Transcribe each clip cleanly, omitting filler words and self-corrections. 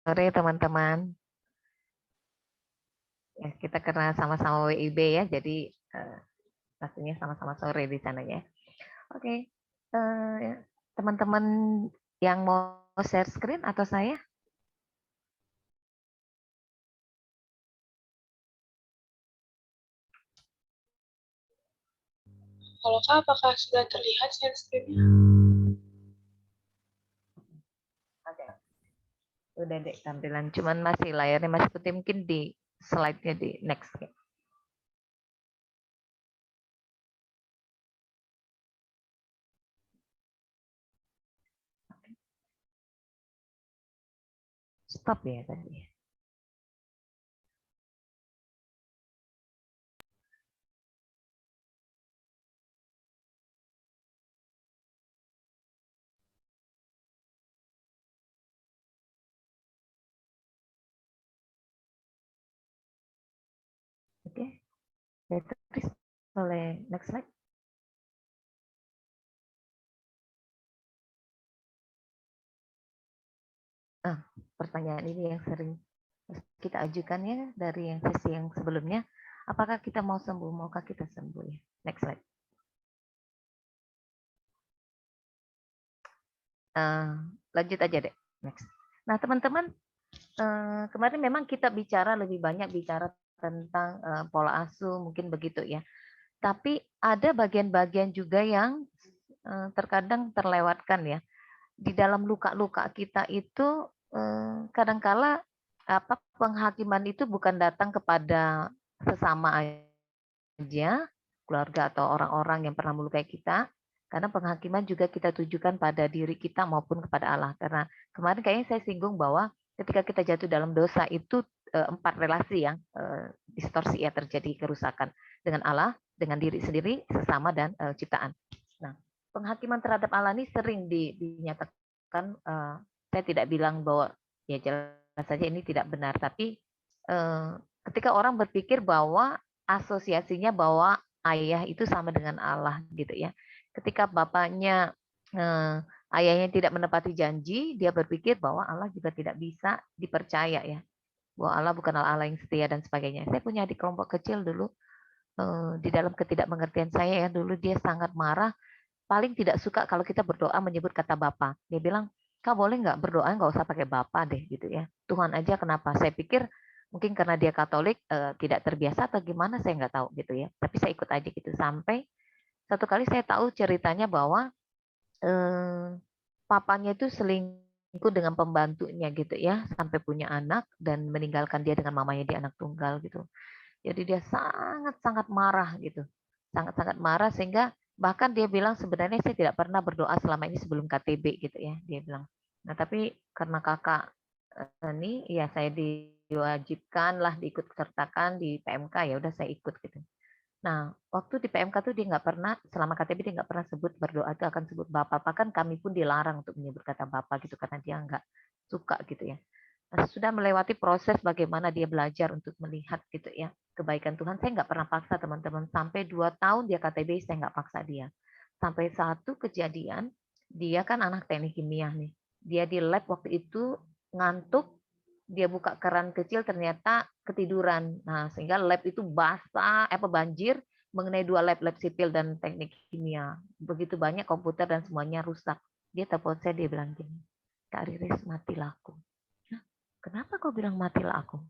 Sore teman-teman. Ya, kita karena sama-sama WIB ya, jadi eh, pastinya sama-sama sore di sana ya. Oke, teman-teman yang mau share screen atau saya? Kalau Kak, apakah sudah terlihat share screen-nya? Oke. Udah deh tampilan, cuman masih layarnya masih putih, mungkin di slide-nya di next. Stop ya tadi. Oke, terus boleh next slide. Pertanyaan ini yang sering kita ajukan ya dari yang sesi yang sebelumnya. Apakah kita mau sembuh? Maukah kita sembuh ya? Next slide. Lanjut aja deh. Next. Nah teman-teman, kemarin memang kita lebih banyak bicara tentang pola asuh, mungkin begitu ya. Tapi ada bagian-bagian juga yang terkadang terlewatkan ya. Di dalam luka-luka kita itu kadangkala penghakiman itu bukan datang kepada sesama aja, keluarga atau orang-orang yang pernah melukai kita, karena penghakiman juga kita tujukan pada diri kita maupun kepada Allah. Karena kemarin kayaknya saya singgung bahwa ketika kita jatuh dalam dosa itu 4 relasi yang distorsi ya, terjadi kerusakan dengan Allah, dengan diri sendiri, sesama dan ciptaan. Nah, penghakiman terhadap Allah ini sering dinyatakan, saya tidak bilang bahwa ya jelas saja ini tidak benar, tapi ketika orang berpikir bahwa asosiasinya bahwa ayah itu sama dengan Allah gitu ya. Ketika bapaknya ayahnya tidak menepati janji, dia berpikir bahwa Allah juga tidak bisa dipercaya ya. Bahwa Allah bukan Allah yang setia dan sebagainya. Saya punya adik kelompok kecil dulu, di dalam ketidakmengertian saya ya, dulu dia sangat marah, paling tidak suka kalau kita berdoa menyebut kata Bapa. Dia bilang, "Kak boleh nggak berdoa nggak usah pakai Bapa deh," gitu ya. Tuhan aja kenapa? Saya pikir mungkin karena dia Katolik tidak terbiasa atau gimana, saya nggak tahu gitu ya. Tapi saya ikut aja gitu sampai satu kali saya tahu ceritanya bahwa eh, papanya itu selingkuh dengan pembantunya gitu ya, sampai punya anak dan meninggalkan dia dengan mamanya, di anak tunggal gitu. Jadi dia sangat-sangat marah gitu. Sangat-sangat marah sehingga bahkan dia bilang sebenarnya saya tidak pernah berdoa selama ini sebelum KTB gitu ya, dia bilang. Nah, tapi karena kakak ini ya saya diwajibkan lah diikut sertakan di PMK, ya udah saya ikut gitu. Nah, waktu di PMK tuh dia nggak pernah, selama KTB dia nggak pernah sebut berdoa itu akan sebut Bapak. Bahkan kami pun dilarang untuk menyebut kata Bapak gitu karena dia nggak suka gitu ya. Nah, sudah melewati proses bagaimana dia belajar untuk melihat gitu ya kebaikan Tuhan. Saya nggak pernah paksa teman-teman. Sampai 2 tahun dia KTB, saya nggak paksa dia. Sampai satu kejadian, dia kan anak teknik kimia nih. Dia di lab waktu itu ngantuk, dia buka keran kecil ternyata ketiduran. Nah, sehingga lab itu basah, banjir mengenai 2 lab sipil dan teknik kimia. Begitu banyak komputer dan semuanya rusak. Dia telepon saya, dia bilang gini, "Kak Riris, matilah aku." Kenapa kau bilang matilah aku?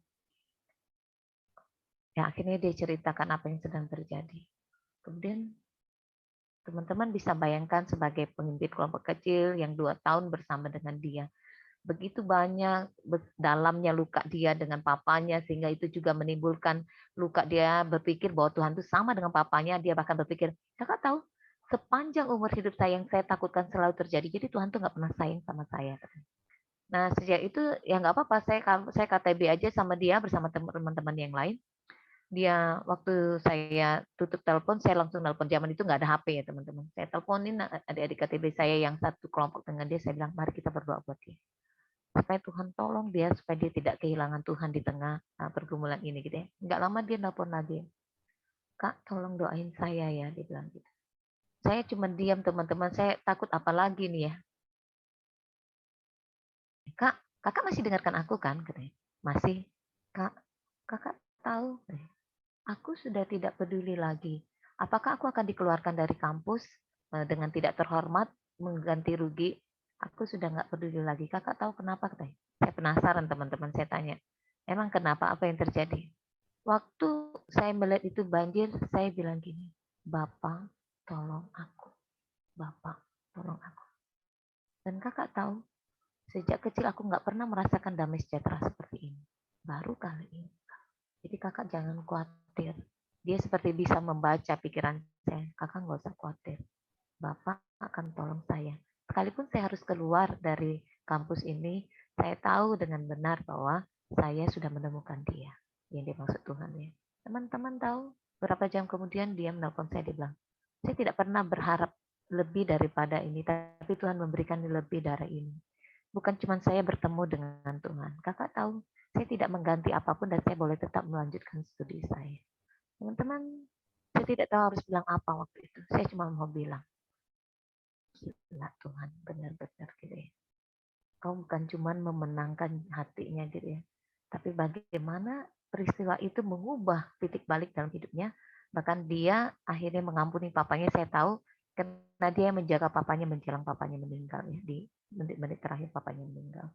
Ya akhirnya dia ceritakan apa yang sedang terjadi. Kemudian teman-teman bisa bayangkan sebagai pemimpin kelompok kecil yang 2 tahun bersama dengan dia. Begitu banyak dalamnya luka dia dengan papanya, sehingga itu juga menimbulkan luka dia berpikir bahwa Tuhan itu sama dengan papanya. Dia bahkan berpikir, kakak tahu, sepanjang umur hidup saya yang saya takutkan selalu terjadi. Jadi Tuhan tuh nggak pernah sayang sama saya. Nah sejak itu ya nggak apa-apa, saya KTB aja sama dia bersama teman-teman yang lain. Dia waktu saya tutup telepon, saya langsung telepon. Zaman itu nggak ada HP ya teman-teman. Saya teleponin adik-adik KTB saya yang satu kelompok dengan dia. Saya bilang, mari kita berdoa buat dia. Supaya Tuhan tolong dia, supaya dia tidak kehilangan Tuhan di tengah pergumulan ini gitu ya. Nggak lama dia nelpon lagi. Kak, tolong doain saya ya, dia bilang gitu. Saya cuma diam teman-teman. Saya takut apa lagi nih ya. Kak, Kakak masih dengarkan aku kan? Katanya. Masih. Kak, kakak tahu, aku sudah tidak peduli lagi. Apakah aku akan dikeluarkan dari kampus dengan tidak terhormat, mengganti rugi? Aku sudah nggak peduli lagi. Kakak tahu kenapa? Katanya. Saya penasaran teman-teman, saya tanya. Emang kenapa? Apa yang terjadi? Waktu saya melihat itu banjir, saya bilang gini, Bapak, tolong aku. Bapak, tolong aku. Dan kakak tahu, sejak kecil aku nggak pernah merasakan damai sejahtera seperti ini. Baru kali ini. Jadi kakak jangan khawatir. Dia seperti bisa membaca pikiran saya. Kakak nggak usah khawatir. Bapak akan tolong saya. Sekalipun saya harus keluar dari kampus ini, saya tahu dengan benar bahwa saya sudah menemukan dia. Yang dimaksud Tuhan ya. Teman-teman tahu, berapa jam kemudian dia menelpon saya, dia bilang, saya tidak pernah berharap lebih daripada ini, tapi Tuhan memberikan lebih dari ini. Bukan cuma saya bertemu dengan Tuhan. Kakak tahu, saya tidak mengganti apapun dan saya boleh tetap melanjutkan studi saya. Teman-teman, saya tidak tahu harus bilang apa waktu itu. Saya cuma mau bilang, gila Tuhan, benar-benar gitu ya. Kau bukan cuma memenangkan hatinya gitu ya. Tapi bagaimana peristiwa itu mengubah titik balik dalam hidupnya. Bahkan dia akhirnya mengampuni papanya, saya tahu, karena dia menjaga papanya menjelang papanya meninggal ya. Di menit-menit terakhir papanya meninggal.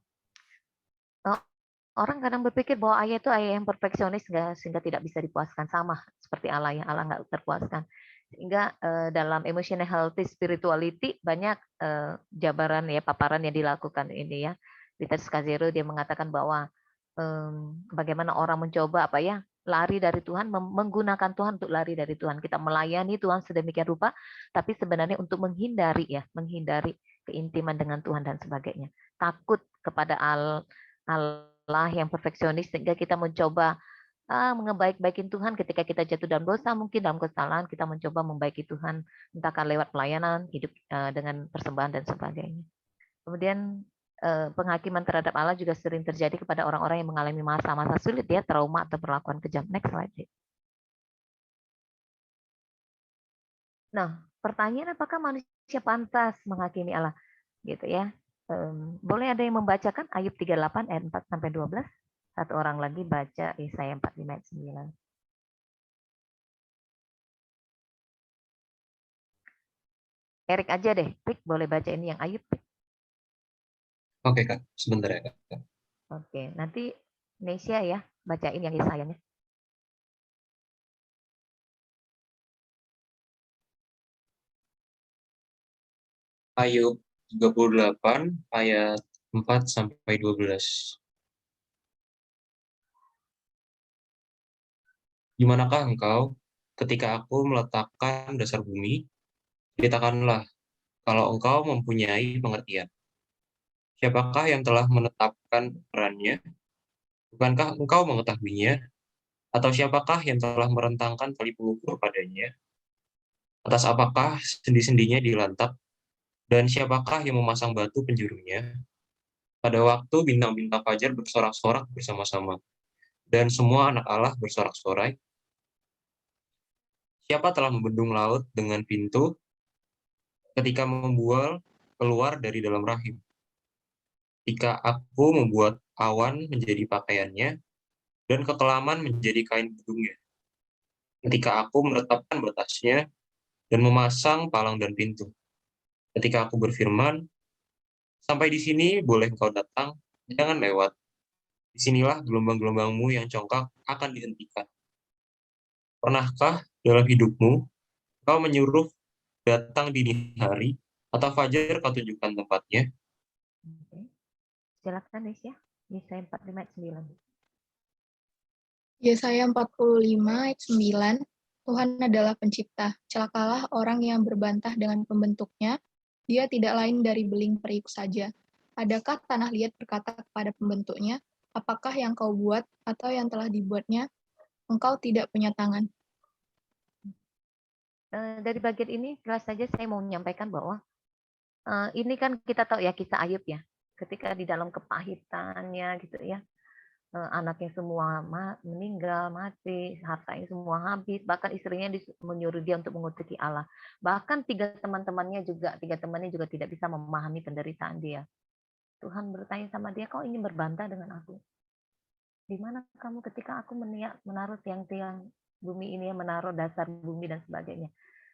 Oh, orang kadang berpikir bahwa ayah itu ayah yang perfeksionis sehingga tidak bisa dipuaskan, sama seperti Allah yang Allah nggak terpuaskan. Sehingga dalam emotional healthy spirituality banyak jabaran ya, paparan yang dilakukan ini ya. Peter Scazzero dia mengatakan bahwa bagaimana orang mencoba apa ya, lari dari Tuhan, menggunakan Tuhan untuk lari dari Tuhan. Kita melayani Tuhan sedemikian rupa, tapi sebenarnya untuk menghindari keintiman dengan Tuhan dan sebagainya. Takut kepada Allah yang perfeksionis sehingga kita mencoba mengebaik-baikin Tuhan ketika kita jatuh dalam dosa, mungkin dalam kesalahan kita mencoba membaiki Tuhan, entahkah lewat pelayanan, hidup dengan persembahan dan sebagainya. Kemudian penghakiman terhadap Allah juga sering terjadi kepada orang-orang yang mengalami masa-masa sulit ya, trauma atau perlakuan kejam. Next slide. Nah, pertanyaan apakah manusia pantas menghakimi Allah? Gitu ya. Boleh ada yang membacakan Ayub 38 ayat 4 sampai 12? Satu orang lagi baca Yesaya 45 ayat 9. Erik aja deh, Rick boleh baca ini yang Ayub. Oke Kak, sebentar ya Kak. Oke, nanti Nesya ya bacain yang Yesayanya. Ayub 38 ayat 4 sampai 12. Di manakah engkau ketika aku meletakkan dasar bumi? Ceritakanlah kalau engkau mempunyai pengertian. Siapakah yang telah menetapkan perannya? Bukankah engkau mengetahuinya? Atau siapakah yang telah merentangkan tali pengukur padanya? Atas apakah sendi-sendinya dilantak? Dan siapakah yang memasang batu penjurunya? Pada waktu bintang-bintang fajar bersorak-sorak bersama-sama, dan semua anak Allah bersorak-sorai, siapa telah membendung laut dengan pintu ketika membual keluar dari dalam rahim? Ketika aku membuat awan menjadi pakaiannya, dan kekelaman menjadi kain gedungnya. Ketika aku menetapkan batasnya, dan memasang palang dan pintu. Ketika aku berfirman, sampai di sini boleh engkau datang, jangan lewat. Disinilah gelombang-gelombangmu yang congkak akan dihentikan. Pernahkah dalam hidupmu kau menyuruh datang dini hari, atau fajar kau tunjukkan tempatnya? Oke. Silakan Nesya, Yesaya 45 ayat 9. Yesaya 45 ayat 9, Tuhan adalah pencipta. Celakalah orang yang berbantah dengan pembentuknya. Dia tidak lain dari beling periuk saja. Adakah tanah liat berkata kepada pembentuknya, apakah yang kau buat atau yang telah dibuatnya? Engkau tidak punya tangan. Dari bagian ini jelas saja saya mau menyampaikan bahwa ini kan kita tahu ya kisah Ayub ya. Ketika di dalam kepahitannya gitu ya, anaknya semua meninggal, mati, hartanya semua habis, bahkan istrinya menyuruh dia untuk mengutuki Allah. Bahkan tiga temannya juga tidak bisa memahami penderitaan dia. Tuhan bertanya sama dia, kau ingin berbantah dengan aku? Di mana kamu ketika aku menaruh tiang-tiang bumi ini, menaruh dasar bumi dan sebagainya.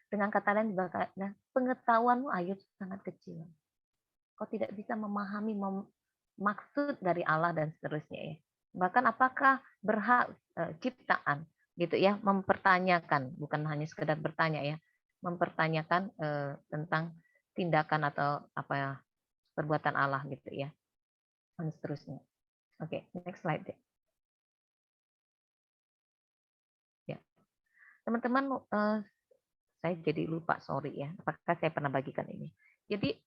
Dengan kata lain, nah, pengetahuanmu Ayub sangat kecil. Kau tidak bisa memahami maksud dari Allah dan seterusnya ya. Bahkan apakah berhak ciptaan gitu ya, mempertanyakan, bukan hanya sekedar bertanya ya, mempertanyakan tentang tindakan atau apa ya, perbuatan Allah gitu ya, dan seterusnya. Oke, next slide deh. Ya, teman-teman, saya jadi lupa, sorry ya, apakah saya pernah bagikan ini. Jadi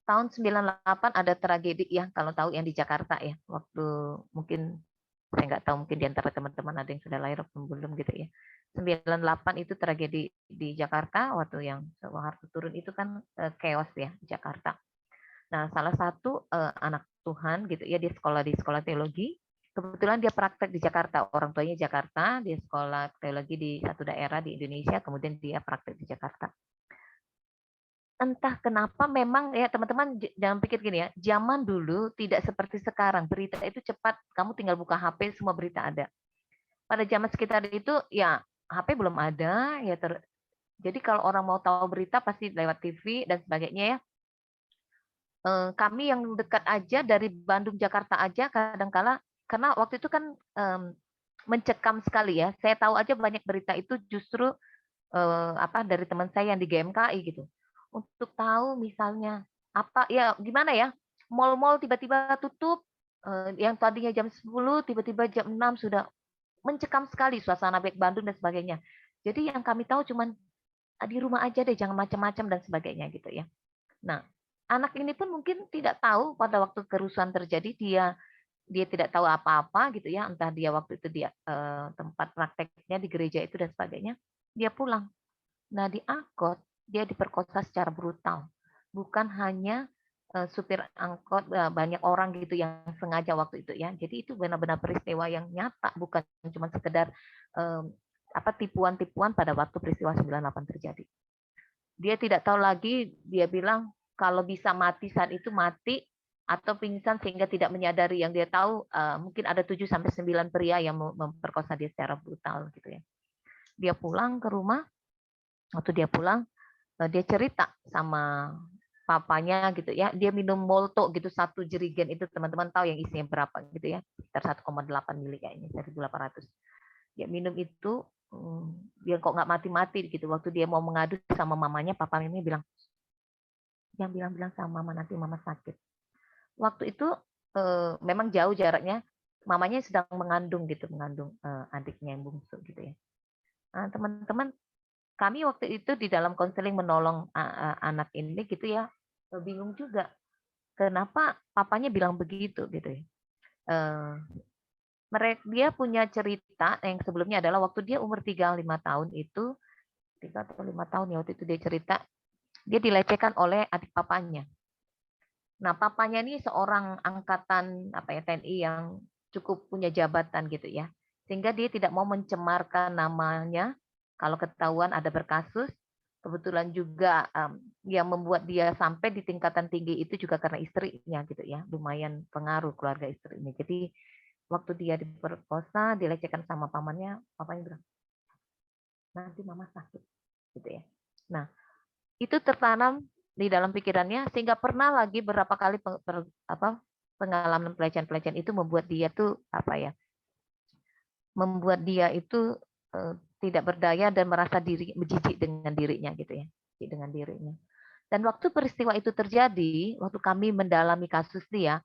tahun 98 ada tragedi ya, kalau tahu yang di Jakarta ya, waktu mungkin saya nggak tahu, mungkin di antara teman-teman ada yang sudah lahir atau belum gitu ya. 98 itu tragedi di Jakarta, waktu yang Soeharto turun itu kan chaos ya di Jakarta. Nah, salah satu anak Tuhan gitu ya, dia sekolah di sekolah teologi. Kebetulan dia praktek di Jakarta, orang tuanya Jakarta, dia sekolah teologi di satu daerah di Indonesia, kemudian dia praktek di Jakarta. Entah kenapa memang ya teman-teman jangan pikir gini ya, zaman dulu tidak seperti sekarang, berita itu cepat, kamu tinggal buka HP semua berita ada. Pada zaman sekitar itu ya HP belum ada ya jadi kalau orang mau tahu berita pasti lewat TV dan sebagainya ya. Kami yang dekat aja dari Bandung Jakarta aja kadangkala karena waktu itu kan mencekam sekali ya. Saya tahu aja banyak berita itu justru dari teman saya yang di GMKI gitu. Untuk tahu misalnya apa ya gimana ya, mal-mal tiba-tiba tutup, yang tadinya jam 10 tiba-tiba jam 6 sudah mencekam sekali suasana baik Bandung dan sebagainya. Jadi yang kami tahu cuman di rumah aja deh, jangan macam-macam dan sebagainya gitu ya. Nah, anak ini pun mungkin tidak tahu pada waktu kerusuhan terjadi dia tidak tahu apa-apa gitu ya, entah dia waktu itu dia tempat prakteknya di gereja itu dan sebagainya, dia pulang. Nah, di angkot dia diperkosa secara brutal. Bukan hanya supir angkot, banyak orang gitu yang sengaja waktu itu ya. Jadi itu benar-benar peristiwa yang nyata, bukan cuma sekedar tipuan-tipuan pada waktu peristiwa 98 terjadi. Dia tidak tahu lagi, dia bilang kalau bisa mati saat itu mati atau pingsan sehingga tidak menyadari. Yang dia tahu mungkin ada 7 sampai 9 pria yang memperkosa dia secara brutal gitu ya. Dia pulang ke rumah. Waktu dia pulang, dia cerita sama papanya gitu ya, dia minum molto gitu, 1 jerigen itu teman-teman tahu yang isinya berapa gitu ya, sekitar 1,8 mili kayaknya, 1.800. Dia minum itu, dia kok nggak mati-mati gitu. Waktu dia mau mengadu sama mamanya, papa ini bilang, yang bilang-bilang sama mama nanti mama sakit. Waktu itu memang jauh jaraknya, mamanya sedang mengandung gitu, mengandung adiknya yang bungsu gitu ya. Nah, teman-teman, kami waktu itu di dalam konseling menolong anak ini gitu ya, bingung juga kenapa papanya bilang begitu gitu ya. Dia punya cerita yang sebelumnya adalah waktu dia umur 3-5 tahun itu, 3 atau 5 tahun ya waktu itu dia cerita, dia dilecehkan oleh adik papanya. Nah, papanya ini seorang angkatan TNI yang cukup punya jabatan gitu ya. Sehingga dia tidak mau mencemarkan namanya kalau ketahuan ada berkasus. Kebetulan juga yang membuat dia sampai di tingkatan tinggi itu juga karena istrinya gitu ya. Lumayan pengaruh keluarga istrinya. Jadi waktu dia diperkosa, dilecehkan sama pamannya, papanya bilang, nanti mama sakit gitu ya. Nah, itu tertanam di dalam pikirannya sehingga pernah lagi berapa kali pengalaman pelecehan-pelecehan itu membuat dia tuh membuat dia itu tidak berdaya dan merasa jijik dengan dirinya gitu ya, jijik dengan dirinya. Dan waktu peristiwa itu terjadi, waktu kami mendalami kasus dia,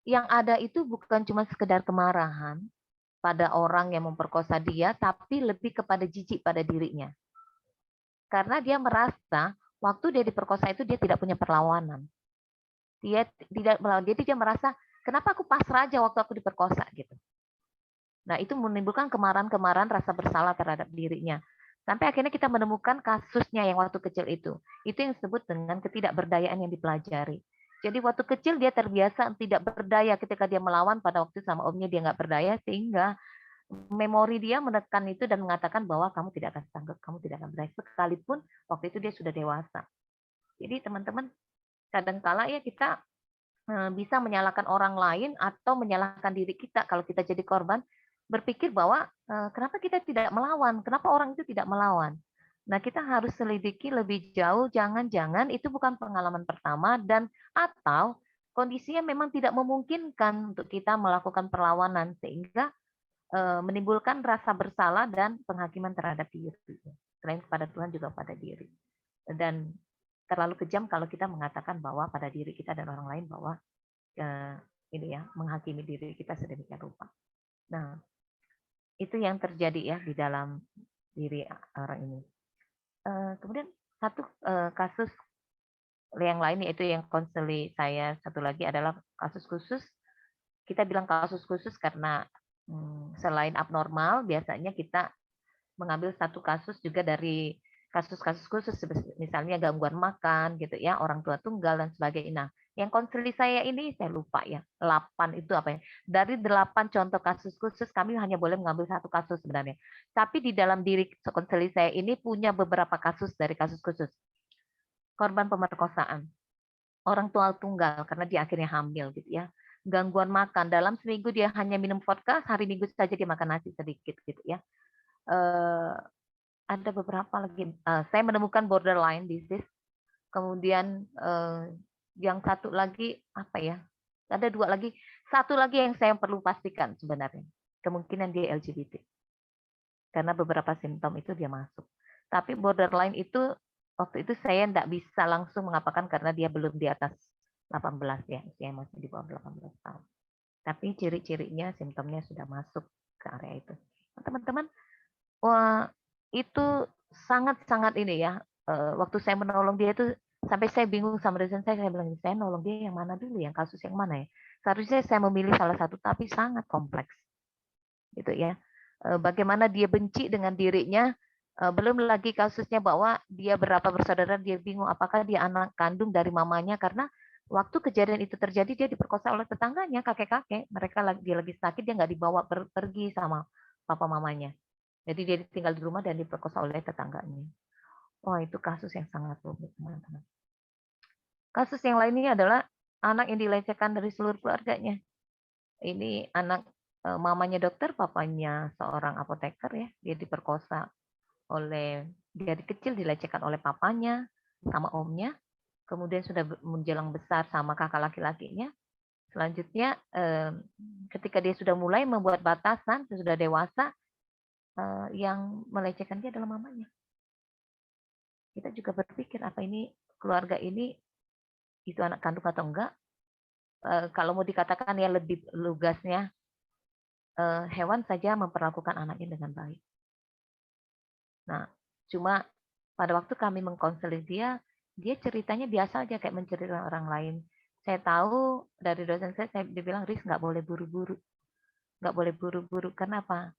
yang ada itu bukan cuma sekedar kemarahan pada orang yang memperkosa dia, tapi lebih kepada jijik pada dirinya. Karena dia merasa waktu dia diperkosa itu dia tidak punya perlawanan. Dia tidak melawan, dia merasa kenapa aku pasrah aja waktu aku diperkosa gitu. Nah, itu menimbulkan kemarahan-kemarahan rasa bersalah terhadap dirinya. Sampai akhirnya kita menemukan kasusnya yang waktu kecil itu. Itu yang disebut dengan ketidakberdayaan yang dipelajari. Jadi waktu kecil dia terbiasa tidak berdaya ketika dia melawan, pada waktu sama omnya dia nggak berdaya, sehingga memori dia menekan itu dan mengatakan bahwa kamu tidak akan sanggup, kamu tidak akan berdaya. Sekalipun waktu itu dia sudah dewasa. Jadi teman-teman, kadangkala ya kita bisa menyalahkan orang lain atau menyalahkan diri kita kalau kita jadi korban, berpikir bahwa kenapa kita tidak melawan, kenapa orang itu tidak melawan. Nah, kita harus selidiki lebih jauh, jangan-jangan itu bukan pengalaman pertama dan atau kondisinya memang tidak memungkinkan untuk kita melakukan perlawanan sehingga menimbulkan rasa bersalah dan penghakiman terhadap diri. Selain kepada Tuhan juga pada diri. Dan terlalu kejam kalau kita mengatakan bahwa pada diri kita dan orang lain bahwa ini ya menghakimi diri kita sedemikian rupa. Nah, itu yang terjadi ya di dalam diri orang ini. Kemudian satu kasus yang lain yaitu yang konseli saya satu lagi adalah kasus khusus. Kita bilang kasus khusus karena selain abnormal biasanya kita mengambil satu kasus juga dari kasus-kasus khusus misalnya gangguan makan gitu ya, orang tua tunggal dan sebagainya. Nah, yang konseli saya ini saya lupa ya, 8 itu apa ya? Dari 8 contoh kasus khusus kami hanya boleh mengambil satu kasus sebenarnya. Tapi di dalam diri konseli saya ini punya beberapa kasus dari kasus khusus. Korban pemerkosaan, orang tua tunggal karena dia akhirnya hamil gitu ya. Gangguan makan, dalam seminggu dia hanya minum vodka, hari Minggu saja dia makan nasi sedikit gitu ya. Ada beberapa lagi. Saya menemukan borderline disease. Kemudian yang satu lagi apa ya? Ada 2 lagi. Satu lagi yang saya perlu pastikan sebenarnya. Kemungkinan dia LGBT. Karena beberapa simptom itu dia masuk. Tapi borderline itu waktu itu saya tidak bisa langsung mengapakan karena dia belum di atas 18 ya. Usia masih di bawah 18 tahun. Tapi ciri-cirinya, simptomnya sudah masuk ke area itu. Teman-teman, wah, itu sangat-sangat ini ya. Waktu saya menolong dia itu sampai saya bingung sama dosen saya bilang, saya nolong dia yang mana dulu, yang kasus yang mana ya. Seharusnya saya memilih salah satu, tapi sangat kompleks. Gitu ya. Bagaimana dia benci dengan dirinya, belum lagi kasusnya bahwa dia berapa bersaudara, dia bingung apakah dia anak kandung dari mamanya karena waktu kejadian itu terjadi dia diperkosa oleh tetangganya, kakek-kakek. Mereka dia lagi sakit, dia nggak dibawa pergi sama papa mamanya. Jadi dia tinggal di rumah dan diperkosa oleh tetangganya. Wah, itu kasus yang sangat rumit, teman-teman. Kasus yang lainnya adalah anak yang dilecehkan dari seluruh keluarganya. Ini anak mamanya dokter, papanya seorang apoteker ya. Dia diperkosa oleh dari kecil dilecehkan oleh papanya sama omnya. Kemudian sudah menjelang besar sama kakak laki-lakinya. Selanjutnya ketika dia sudah mulai membuat batasan, sudah dewasa, yang melecehkan dia adalah mamanya. Kita juga berpikir apa ini keluarga ini itu anak kandung atau enggak. Kalau mau dikatakan ya lebih lugasnya, hewan saja memperlakukan anaknya dengan baik. Nah, cuma pada waktu kami mengkonseling dia ceritanya biasa aja kayak menceritakan orang lain. Saya tahu dari dosen saya dibilang, Riz nggak boleh buru-buru. Nggak boleh buru-buru. Kenapa?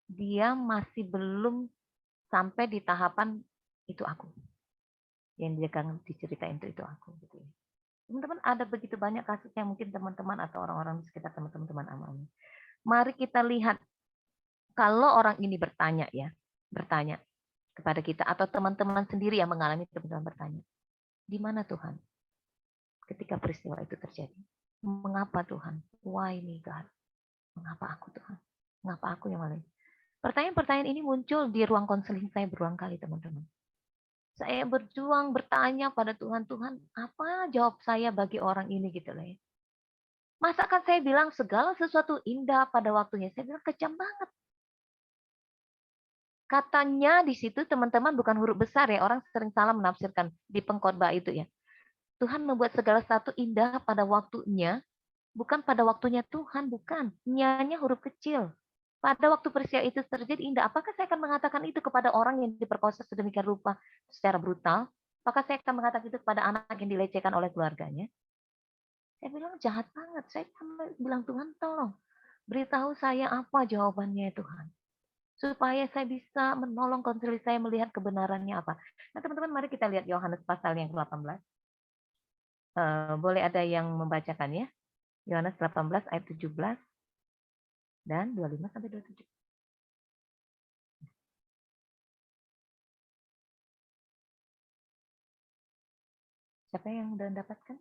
Dia masih belum sampai di tahapan itu aku. Yang dia kan diceritain itu aku. Gitu. Teman-teman ada begitu banyak kasus yang mungkin teman-teman atau orang-orang di sekitar teman-teman alami. Mari kita lihat kalau orang ini bertanya kepada kita atau teman-teman sendiri yang mengalami teman-teman bertanya, di mana Tuhan ketika peristiwa itu terjadi? Mengapa Tuhan? Why me God? Mengapa aku Tuhan? Mengapa aku yang malah? Pertanyaan-pertanyaan ini muncul di ruang konseling saya berulang kali teman-teman. Saya berjuang bertanya pada Tuhan, Tuhan apa jawab saya bagi orang ini gitu loh ya. Masakan saya bilang segala sesuatu indah pada waktunya. Saya bilang kejam banget. Katanya di situ teman-teman bukan huruf besar ya. Orang sering salah menafsirkan di pengkhotbah itu ya. Tuhan membuat segala sesuatu indah pada waktunya. Bukan pada waktunya Tuhan, bukan. Nyanya huruf kecil. Pada waktu peristiwa itu terjadi indah. Apakah saya akan mengatakan itu kepada orang yang diperkosa sedemikian rupa secara brutal? Apakah saya akan mengatakan itu kepada anak yang dilecehkan oleh keluarganya? Saya bilang jahat banget. Saya bilang Tuhan tolong beritahu saya apa jawabannya Tuhan. Supaya saya bisa menolong konseli saya melihat kebenarannya apa. Nah teman-teman mari kita lihat Yohanes pasal yang ke-18. Boleh ada yang membacakan ya. Yohanes 18 ayat 17 dan 25 sampai 27. Siapa yang sudah mendapatkan?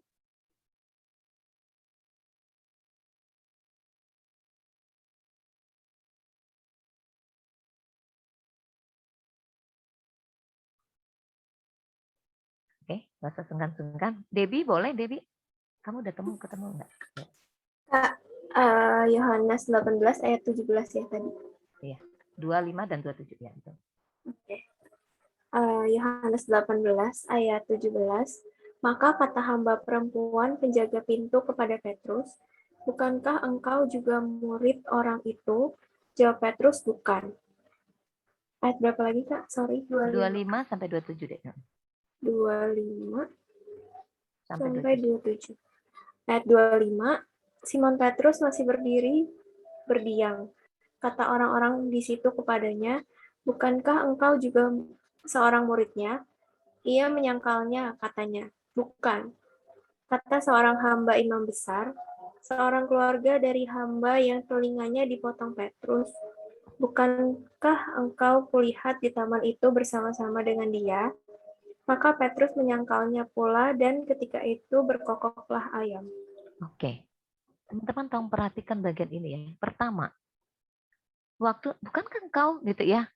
Oke, nggak usah sungkan-sungkan. Debbie boleh, Debbie? Kamu udah ketemu nggak? Kak, Yohanes 18 ayat 17 ya tadi. Iya, 25 dan 27 ya. Betul. Oke. Yohanes 18 ayat 17. Maka kata hamba perempuan penjaga pintu kepada Petrus, bukankah engkau juga murid orang itu? Jawab Petrus, bukan. Ayat berapa lagi, Kak? Sorry, 25 sampai 27 deh. 25 Sampai sampai 27. 27. Ayat 25, Simon Petrus masih berdiri, berdiam. Kata orang-orang di situ kepadanya, bukankah engkau juga seorang muridnya? Ia menyangkalnya, katanya, bukan. Kata seorang hamba imam besar, seorang keluarga dari hamba yang telinganya dipotong Petrus, bukankah engkau kulihat di taman itu bersama-sama dengan dia? Maka Petrus menyangkalnya pula, dan ketika itu berkokoklah ayam. Oke. Teman-teman tolong perhatikan bagian ini ya. Pertama, bukankah engkau gitu ya?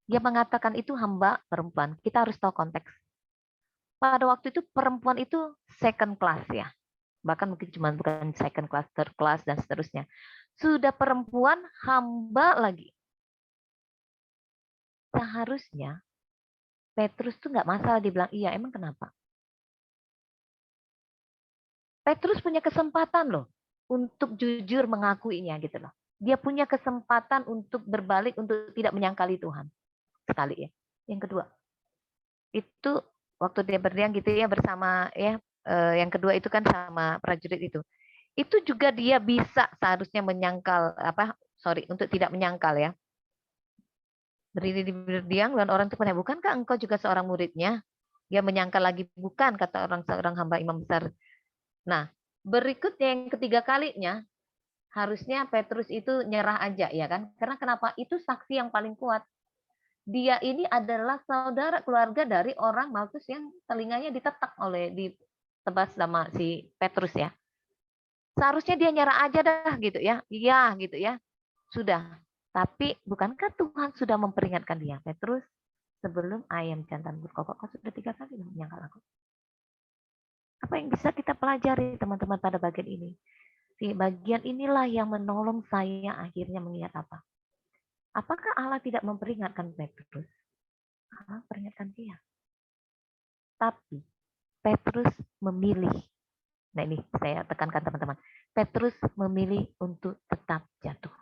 Dia mengatakan itu hamba perempuan. Kita harus tahu konteks. Pada waktu itu perempuan itu second class ya. Bahkan mungkin cuma bukan second class, third class dan seterusnya. Sudah perempuan hamba lagi. Seharusnya Petrus tuh nggak masalah dibilang iya, emang kenapa? Petrus punya kesempatan loh untuk jujur mengakuinya gitu loh. Dia punya kesempatan untuk berbalik, untuk tidak menyangkali Tuhan. Sekali ya. Yang kedua, itu waktu dia berdiam gitu ya bersama ya, yang kedua itu kan sama prajurit itu. Itu juga dia bisa seharusnya menyangkal untuk tidak menyangkal ya. Berdiri di berdiam dan orang itu punya, bukankah engkau juga seorang muridnya? Dia menyangkal lagi, bukan, kata seorang hamba imam besar. Nah, berikutnya yang ketiga kalinya harusnya Petrus itu nyerah aja ya kan? Karena kenapa? Itu saksi yang paling kuat. Dia ini adalah saudara keluarga dari orang Malkus yang telinganya ditetak ditebas sama si Petrus ya. Seharusnya dia nyerah aja dah gitu ya. Iya gitu ya. Sudah. Tapi bukankah Tuhan sudah memperingatkan dia? Petrus, sebelum ayam jantan berkokok, kau sudah 3 kali menyangkal aku. Apa yang bisa kita pelajari teman-teman pada bagian ini? Di bagian inilah yang menolong saya akhirnya mengingat apa? Apakah Allah tidak memperingatkan Petrus? Allah peringatkan dia. Tapi Petrus memilih. Nah ini saya tekankan teman-teman. Petrus memilih untuk tetap jatuh.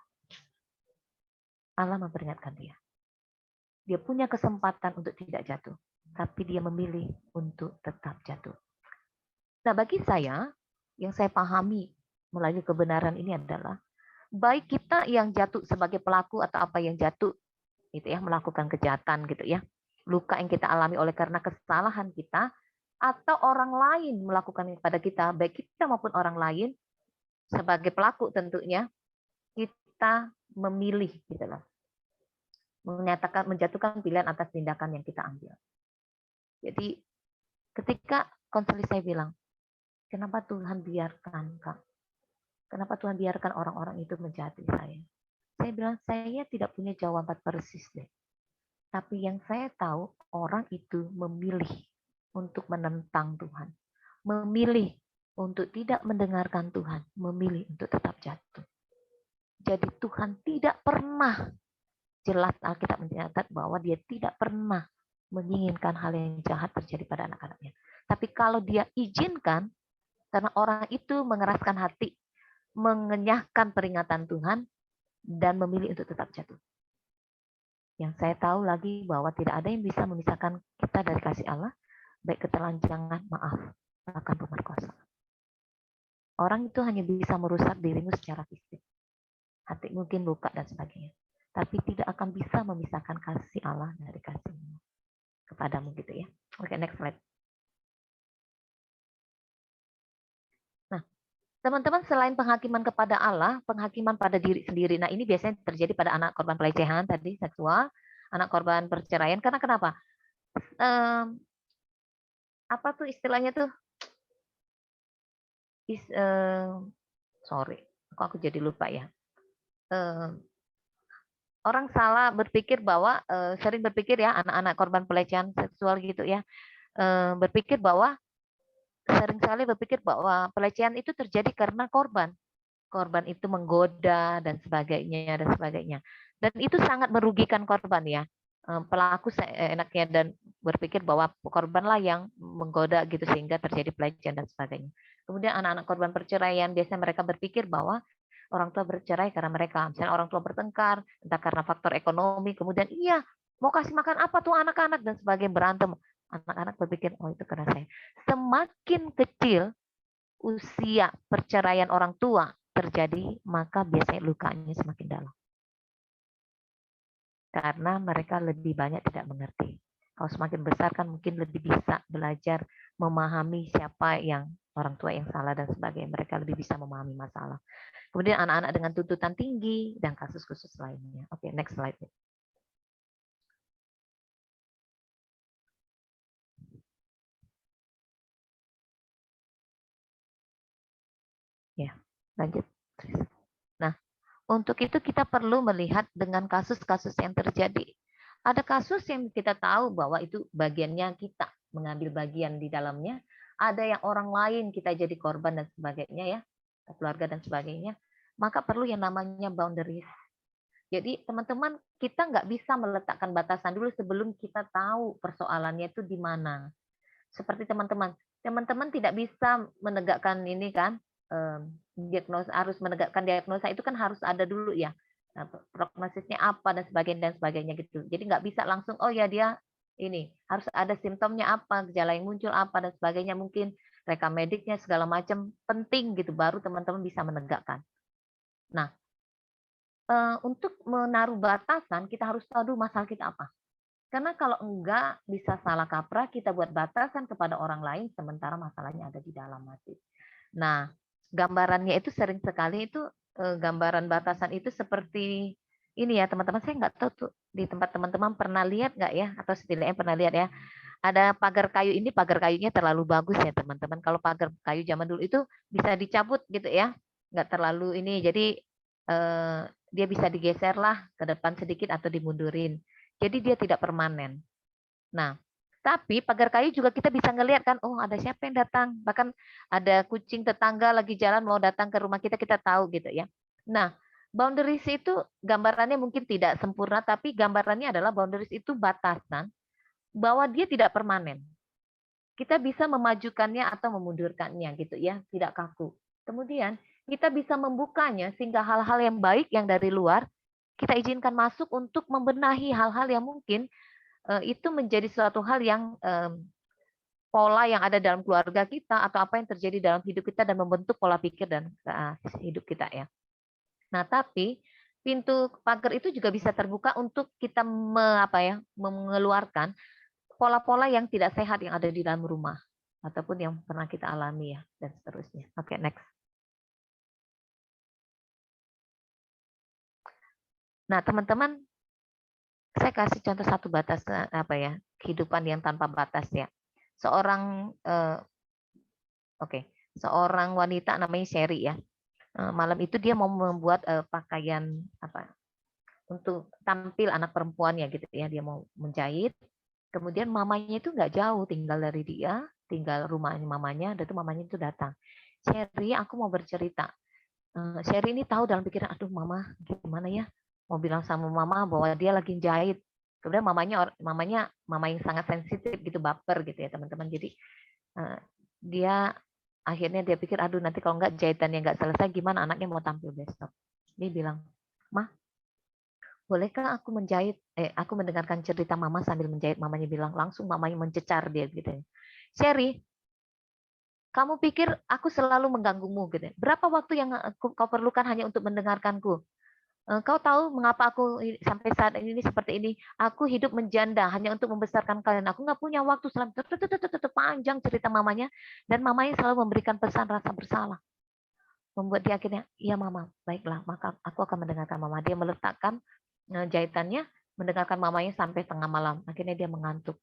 Allah memperingatkan dia. Dia punya kesempatan untuk tidak jatuh. Tapi dia memilih untuk tetap jatuh. Nah bagi saya, yang saya pahami melalui kebenaran ini adalah, baik kita yang jatuh sebagai pelaku atau apa yang jatuh, gitu ya, melakukan kejahatan gitu ya, luka yang kita alami oleh karena kesalahan kita, atau orang lain melakukan kepada kita, baik kita maupun orang lain, sebagai pelaku tentunya, kita memilih gitu loh. Menjatuhkan pilihan atas tindakan yang kita ambil. Jadi ketika konseling saya bilang, kenapa Tuhan biarkan Kak? Kenapa Tuhan biarkan orang-orang itu menjati saya? Saya bilang, saya tidak punya jawaban persis deh. Tapi yang saya tahu, orang itu memilih untuk menentang Tuhan. Memilih untuk tidak mendengarkan Tuhan. Memilih untuk tetap jatuh. Jadi Tuhan tidak pernah, jelas Alkitab mencatat bahwa dia tidak pernah menginginkan hal yang jahat terjadi pada anak-anaknya. Tapi kalau dia izinkan, karena orang itu mengeraskan hati, mengenyahkan peringatan Tuhan, dan memilih untuk tetap jatuh. Yang saya tahu lagi bahwa tidak ada yang bisa memisahkan kita dari kasih Allah, baik ketelanjangan, maaf, bahkan pemerkosa. Orang itu hanya bisa merusak dirimu secara fisik. Hati mungkin luka dan sebagainya. Tapi tidak akan bisa memisahkan kasih Allah dari kasihmu kepadamu gitu ya. Oke, next slide. Nah, teman-teman, selain penghakiman kepada Allah, penghakiman pada diri sendiri. Nah, ini biasanya terjadi pada anak korban pelecehan tadi, seksual, anak korban perceraian. Karena kenapa? Apa tuh istilahnya tuh? Sorry, kok aku jadi lupa ya. Orang salah berpikir bahwa sering berpikir ya, anak-anak korban pelecehan seksual gitu ya, berpikir bahwa seringkali berpikir bahwa pelecehan itu terjadi karena korban itu menggoda dan sebagainya. Dan itu sangat merugikan korban ya. Pelaku enaknya dan berpikir bahwa korbanlah yang menggoda gitu sehingga terjadi pelecehan dan sebagainya. Kemudian anak-anak korban perceraian biasanya mereka berpikir bahwa orang tua bercerai karena mereka, misalnya orang tua bertengkar, entah karena faktor ekonomi, kemudian iya mau kasih makan apa tuh anak-anak dan sebagainya berantem. Anak-anak berpikir oh itu karena saya. Semakin kecil usia perceraian orang tua terjadi, maka biasanya lukanya semakin dalam. Karena mereka lebih banyak tidak mengerti. Kalau semakin besar kan mungkin lebih bisa belajar memahami siapa yang orang tua yang salah dan sebagainya. Mereka lebih bisa memahami masalah. Kemudian anak-anak dengan tuntutan tinggi dan kasus khusus lainnya. Oke, next slide. Ya, lanjut. Nah, untuk itu kita perlu melihat dengan kasus-kasus yang terjadi. Ada kasus yang kita tahu bahwa itu bagiannya kita mengambil bagian di dalamnya. Ada yang orang lain kita jadi korban dan sebagainya ya, keluarga dan sebagainya. Maka perlu yang namanya boundaries. Jadi teman-teman kita nggak bisa meletakkan batasan dulu sebelum kita tahu persoalannya itu di mana. Seperti teman-teman tidak bisa menegakkan ini kan, diagnosa, harus menegakkan diagnosa itu kan harus ada dulu ya. Nah, prognosisnya apa dan sebagainya gitu. Jadi nggak bisa langsung oh ya dia ini harus ada simptomnya apa, gejala yang muncul apa dan sebagainya, mungkin rekam mediknya segala macam penting gitu baru teman-teman bisa menegakkan. Nah, untuk menaruh batasan kita harus tahu dulu masalah kita apa. Karena kalau enggak bisa salah kaprah kita buat batasan kepada orang lain sementara masalahnya ada di dalam hati. Nah, gambarannya itu sering sekali itu gambaran batasan itu seperti ini ya teman-teman. Saya nggak tahu tuh di tempat teman-teman pernah lihat nggak ya atau setidaknya pernah lihat ya. Ada pagar kayu ini, pagar kayunya terlalu bagus ya teman-teman. Kalau pagar kayu zaman dulu itu bisa dicabut gitu ya, nggak terlalu ini. Jadi dia bisa digeser lah ke depan sedikit atau dimundurin. Jadi dia tidak permanen. Nah, tapi pagar kayu juga kita bisa ngelihat kan, oh ada siapa yang datang. Bahkan ada kucing tetangga lagi jalan mau datang ke rumah kita, kita tahu gitu ya. Nah, boundaries itu gambarannya mungkin tidak sempurna, tapi gambarannya adalah boundaries itu batasan bahwa dia tidak permanen. Kita bisa memajukannya atau memundurkannya gitu ya, tidak kaku. Kemudian kita bisa membukanya sehingga hal-hal yang baik yang dari luar kita izinkan masuk untuk membenahi hal-hal yang mungkin itu menjadi suatu hal yang pola yang ada dalam keluarga kita atau apa yang terjadi dalam hidup kita dan membentuk pola pikir dan hidup kita ya. Nah, tapi pintu pagar itu juga bisa terbuka untuk kita mengeluarkan pola-pola yang tidak sehat yang ada di dalam rumah ataupun yang pernah kita alami ya dan seterusnya. Oke, next. Nah, teman-teman, saya kasih contoh satu batas kehidupan yang tanpa batas ya. Seorang seorang wanita namanya Sherry ya. Malam itu dia mau membuat pakaian untuk tampil anak perempuannya gitu ya. Dia mau menjahit. Kemudian mamanya itu nggak jauh tinggal dari dia, tinggal rumahnya mamanya, dan itu mamanya itu datang. Sherry, aku mau bercerita. Sherry ini tahu dalam pikiran, aduh mama gimana ya, mau bilang sama mama bahwa dia lagi jahit. Kemudian mama yang sangat sensitif gitu, baper gitu ya teman-teman. Jadi dia akhirnya dia pikir, aduh nanti kalau nggak jahitannya nggak selesai, gimana anaknya mau tampil besok. Dia bilang, Ma, bolehkah aku menjahit? Aku mendengarkan cerita mama sambil menjahit. Mamanya bilang, langsung mamanya mencecar dia gitu. Sherry, kamu pikir aku selalu mengganggumu gitu. Berapa waktu yang kau perlukan hanya untuk mendengarkanku? Kau tahu mengapa aku sampai saat ini seperti ini? Aku hidup menjanda hanya untuk membesarkan kalian. Aku nggak punya waktu selama panjang cerita mamanya, dan mamanya selalu memberikan pesan rasa bersalah. Membuat dia akhirnya, iya mama, baiklah, maka aku akan mendengarkan mama. Dia meletakkan jahitannya, mendengarkan mamanya sampai tengah malam. Akhirnya dia mengantuk.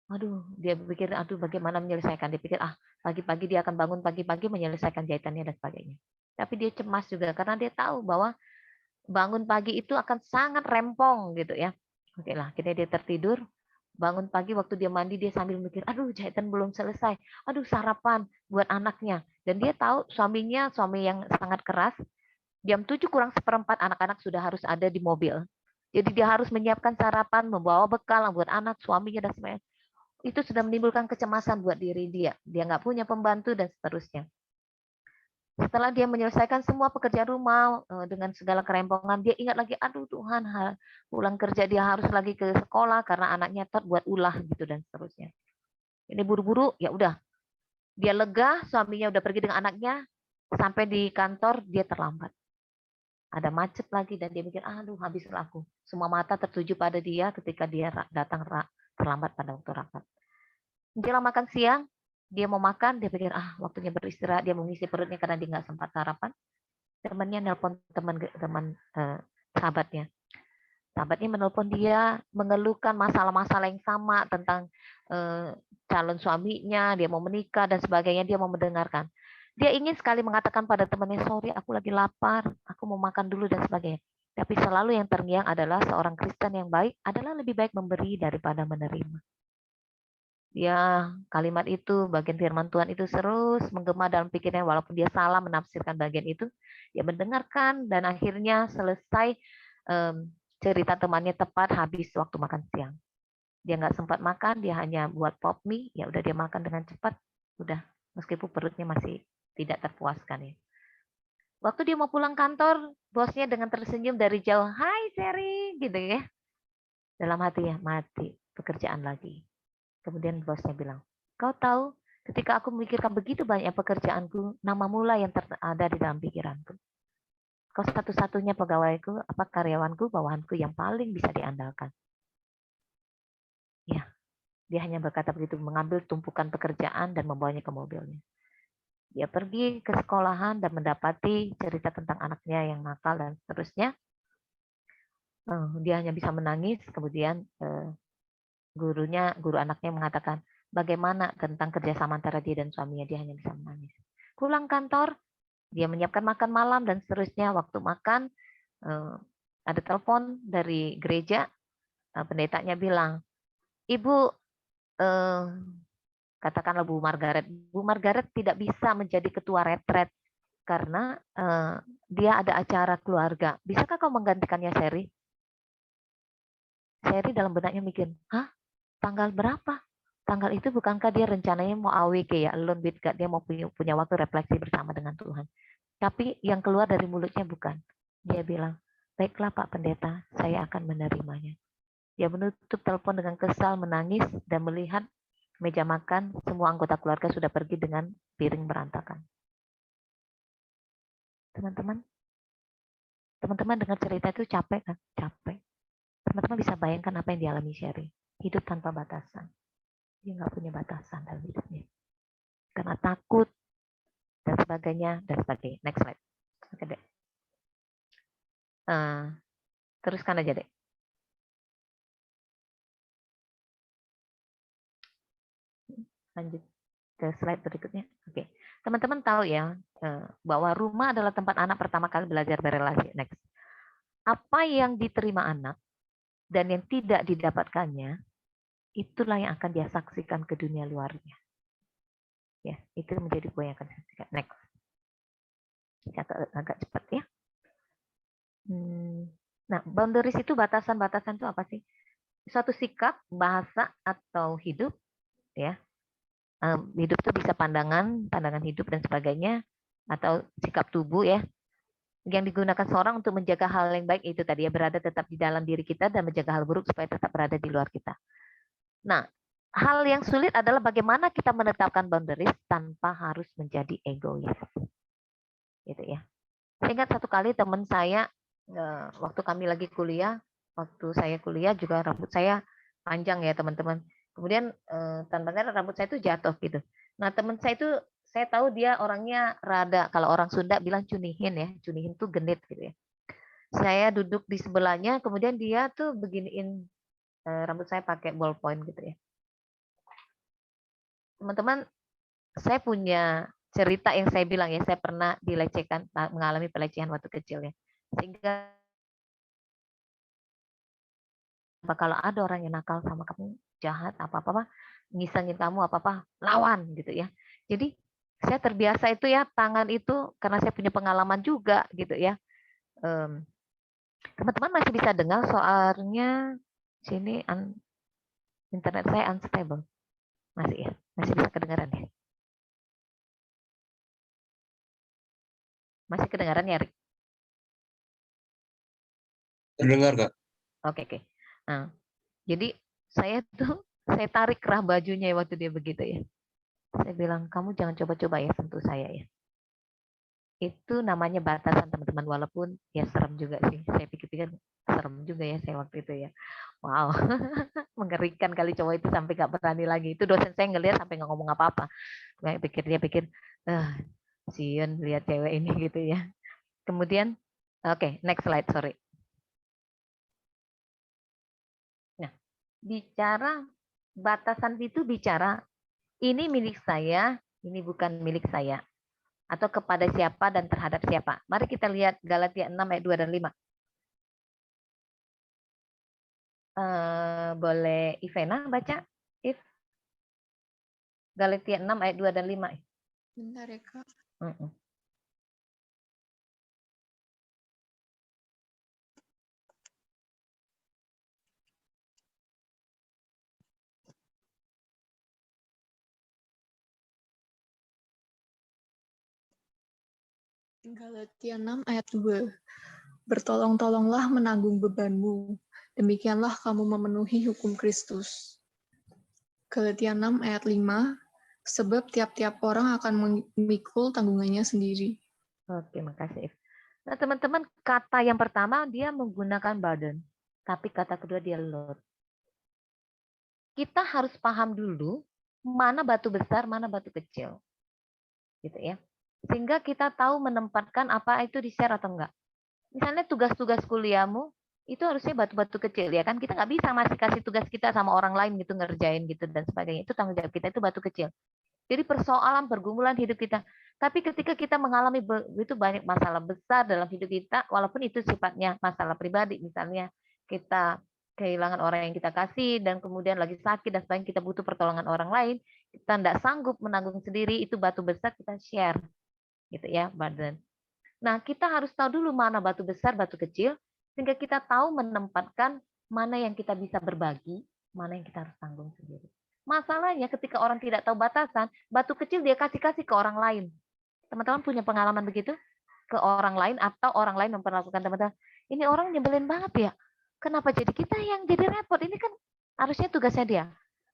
Aduh, dia berpikir, aduh bagaimana menyelesaikan. Dia pikir, pagi-pagi dia akan bangun pagi-pagi menyelesaikan jahitannya dan sebagainya. Tapi dia cemas juga karena dia tahu bahwa bangun pagi itu akan sangat rempong gitu ya. Oke lah, akhirnya dia tertidur. Bangun pagi waktu dia mandi, dia sambil mikir, aduh jahitan belum selesai, aduh sarapan buat anaknya. Dan dia tahu suaminya, suami yang sangat keras, jam 7 kurang seperempat anak-anak sudah harus ada di mobil. Jadi dia harus menyiapkan sarapan, membawa bekal buat anak, suaminya, dan sebagainya. Itu sudah menimbulkan kecemasan buat diri dia. Dia nggak punya pembantu dan seterusnya. Setelah dia menyelesaikan semua pekerjaan rumah dengan segala kerempongan, dia ingat lagi, aduh Tuhan, pulang kerja dia harus lagi ke sekolah karena anaknya buat ulah gitu dan seterusnya. Ini buru-buru, ya udah. Dia lega, suaminya udah pergi dengan anaknya, sampai di kantor dia terlambat. Ada macet lagi dan dia mikir, aduh habislah aku. Semua mata tertuju pada dia ketika dia datang terlambat pada waktu rapat. Menjelang makan siang, dia mau makan, dia pikir, waktunya beristirahat, dia mengisi perutnya karena dia nggak sempat sarapan. Temannya nelpon teman sahabatnya. Sahabatnya menelpon dia, mengeluhkan masalah-masalah yang sama tentang calon suaminya, dia mau menikah dan sebagainya, dia mau mendengarkan. Dia ingin sekali mengatakan pada temannya, sorry aku lagi lapar, aku mau makan dulu dan sebagainya. Tapi selalu yang terngiang adalah seorang Kristen yang baik adalah lebih baik memberi daripada menerima. Ya, kalimat itu, bagian firman Tuhan itu terus menggema dalam pikirannya, walaupun dia salah menafsirkan bagian itu, dia mendengarkan dan akhirnya selesai cerita temannya tepat habis waktu makan siang. Dia nggak sempat makan, dia hanya buat pop mie, ya udah dia makan dengan cepat, udah meskipun perutnya masih tidak terpuaskan ya. Waktu dia mau pulang kantor, bosnya dengan tersenyum dari jauh, "Hai Seri," gitu ya. Dalam hatinya, mati pekerjaan lagi. Kemudian bosnya bilang, kau tahu, ketika aku memikirkan begitu banyak pekerjaanku, namamu lah yang ada di dalam pikiranku. Kau satu-satunya pegawaiku, karyawanku, bawahanku yang paling bisa diandalkan. Ya, dia hanya berkata begitu, mengambil tumpukan pekerjaan dan membawanya ke mobilnya. Dia pergi ke sekolahan dan mendapati cerita tentang anaknya yang nakal dan seterusnya. Dia hanya bisa menangis, kemudian guru anaknya mengatakan, bagaimana tentang kerjasama antara dia dan suaminya, dia hanya bisa menangis. Pulang kantor, dia menyiapkan makan malam dan seterusnya. Waktu makan, ada telepon dari gereja, pendetanya bilang, Ibu, katakanlah Bu Margaret tidak bisa menjadi ketua retret karena dia ada acara keluarga. Bisakah kau menggantikannya, Seri? Seri dalam benaknya mikir, tanggal berapa? Tanggal itu bukankah dia rencananya mau AWG ya, alone with God, dia mau punya waktu refleksi bersama dengan Tuhan. Tapi yang keluar dari mulutnya bukan. Dia bilang, baiklah Pak Pendeta, saya akan menerimanya. Dia menutup telepon dengan kesal, menangis, dan melihat meja makan, semua anggota keluarga sudah pergi dengan piring berantakan. Teman-teman dengar cerita itu capek kan? Capek. Teman-teman bisa bayangkan apa yang dialami Sherry. Hidup tanpa batasan. Dia nggak punya batasan dalam hidupnya. Karena takut, dan sebagainya. Next slide. Oke deh. Teruskan aja deh. Lanjut ke slide berikutnya. Oke. Teman-teman tahu ya, bahwa rumah adalah tempat anak pertama kali belajar berelasi. Next. Apa yang diterima anak dan yang tidak didapatkannya, itulah yang akan dia saksikan ke dunia luarnya. Ya, itu menjadi poin yang akan saya saksikan. Next. Agak cepat ya. Nah, boundaries itu batasan-batasan itu apa sih? Suatu sikap, bahasa atau hidup, ya. Hidup itu bisa pandangan hidup dan sebagainya, atau sikap tubuh ya. Yang digunakan seorang untuk menjaga hal yang baik itu tadi ya, berada tetap di dalam diri kita dan menjaga hal buruk supaya tetap berada di luar kita. Nah, hal yang sulit adalah bagaimana kita menetapkan boundaries tanpa harus menjadi egois. Gitu ya. Saya ingat satu kali teman saya, waktu kami lagi kuliah, waktu saya kuliah juga rambut saya panjang ya teman-teman. Kemudian tantangan rambut saya itu jatuh gitu. Nah teman saya itu, saya tahu dia orangnya rada, kalau orang Sunda bilang cunihin ya, cunihin tuh genit gitu ya. Saya duduk di sebelahnya, kemudian dia tuh beginiin rambut saya pakai ballpoint gitu ya. Teman-teman, saya punya cerita yang saya bilang ya, saya pernah dilecehkan, mengalami pelecehan waktu kecil ya. Sehingga kalau ada orang yang nakal sama kamu, jahat, apa-apa, ngisengin kamu, apa-apa, lawan gitu ya. Jadi saya terbiasa itu ya, tangan itu karena saya punya pengalaman juga gitu ya. Teman-teman masih bisa dengar soalnya sini internet saya unstable. Masih ya, masih bisa kedengaran ya. Masih kedengaran ya, Rik? Terdengar, Kak? Oke. Nah, jadi saya tarik kerah bajunya waktu dia begitu ya. Saya bilang, kamu jangan coba-coba ya sentuh saya ya. Itu namanya batasan teman-teman, walaupun ya serem juga sih. Saya pikir-pikir serem juga ya saya waktu itu ya. Wow, mengerikan kali cowok itu sampai gak berani lagi. Itu dosen saya ngelihat sampai nggak ngomong apa-apa. Dia pikir, siun lihat cewek ini gitu ya. Kemudian, oke, next slide, sorry. Nah, bicara batasan itu bicara ini milik saya, ini bukan milik saya. Atau kepada siapa dan terhadap siapa. Mari kita lihat Galatia 6 ayat 2 dan 5. Boleh Ivena baca? Galatia 6 ayat 2 dan 5. Bentar ya, Kak. Galatia 6 ayat 2. Bertolong-tolonglah menanggung bebanmu. Demikianlah kamu memenuhi hukum Kristus. Galatia 6 ayat 5. Sebab tiap-tiap orang akan memikul tanggungannya sendiri. Oke, makasih. Nah, teman-teman, kata yang pertama dia menggunakan burden, tapi kata kedua dia load. Kita harus paham dulu mana batu besar, mana batu kecil. Gitu ya. Sehingga kita tahu menempatkan apa itu di-share atau enggak. Misalnya tugas-tugas kuliahmu, itu harusnya batu-batu kecil ya kan. Kita nggak bisa masih kasih tugas kita sama orang lain gitu, ngerjain gitu dan sebagainya. Itu tanggung jawab kita, itu batu kecil. Jadi persoalan pergumulan hidup kita. Tapi ketika kita mengalami itu banyak masalah besar dalam hidup kita, walaupun itu sifatnya masalah pribadi, misalnya kita kehilangan orang yang kita kasih dan kemudian lagi sakit dan sebagainya, kita butuh pertolongan orang lain, kita tidak sanggup menanggung sendiri, itu batu besar kita share, gitu ya, burden. Nah, kita harus tahu dulu mana batu besar, batu kecil, sehingga kita tahu menempatkan mana yang kita bisa berbagi, mana yang kita harus tanggung sendiri. Masalahnya ketika orang tidak tahu batasan, batu kecil dia kasih-kasih ke orang lain. Teman-teman punya pengalaman begitu? Ke orang lain atau orang lain memperlakukan teman-teman, ini orang nyebelin banget ya. Kenapa jadi kita yang jadi repot? Ini kan harusnya tugasnya dia.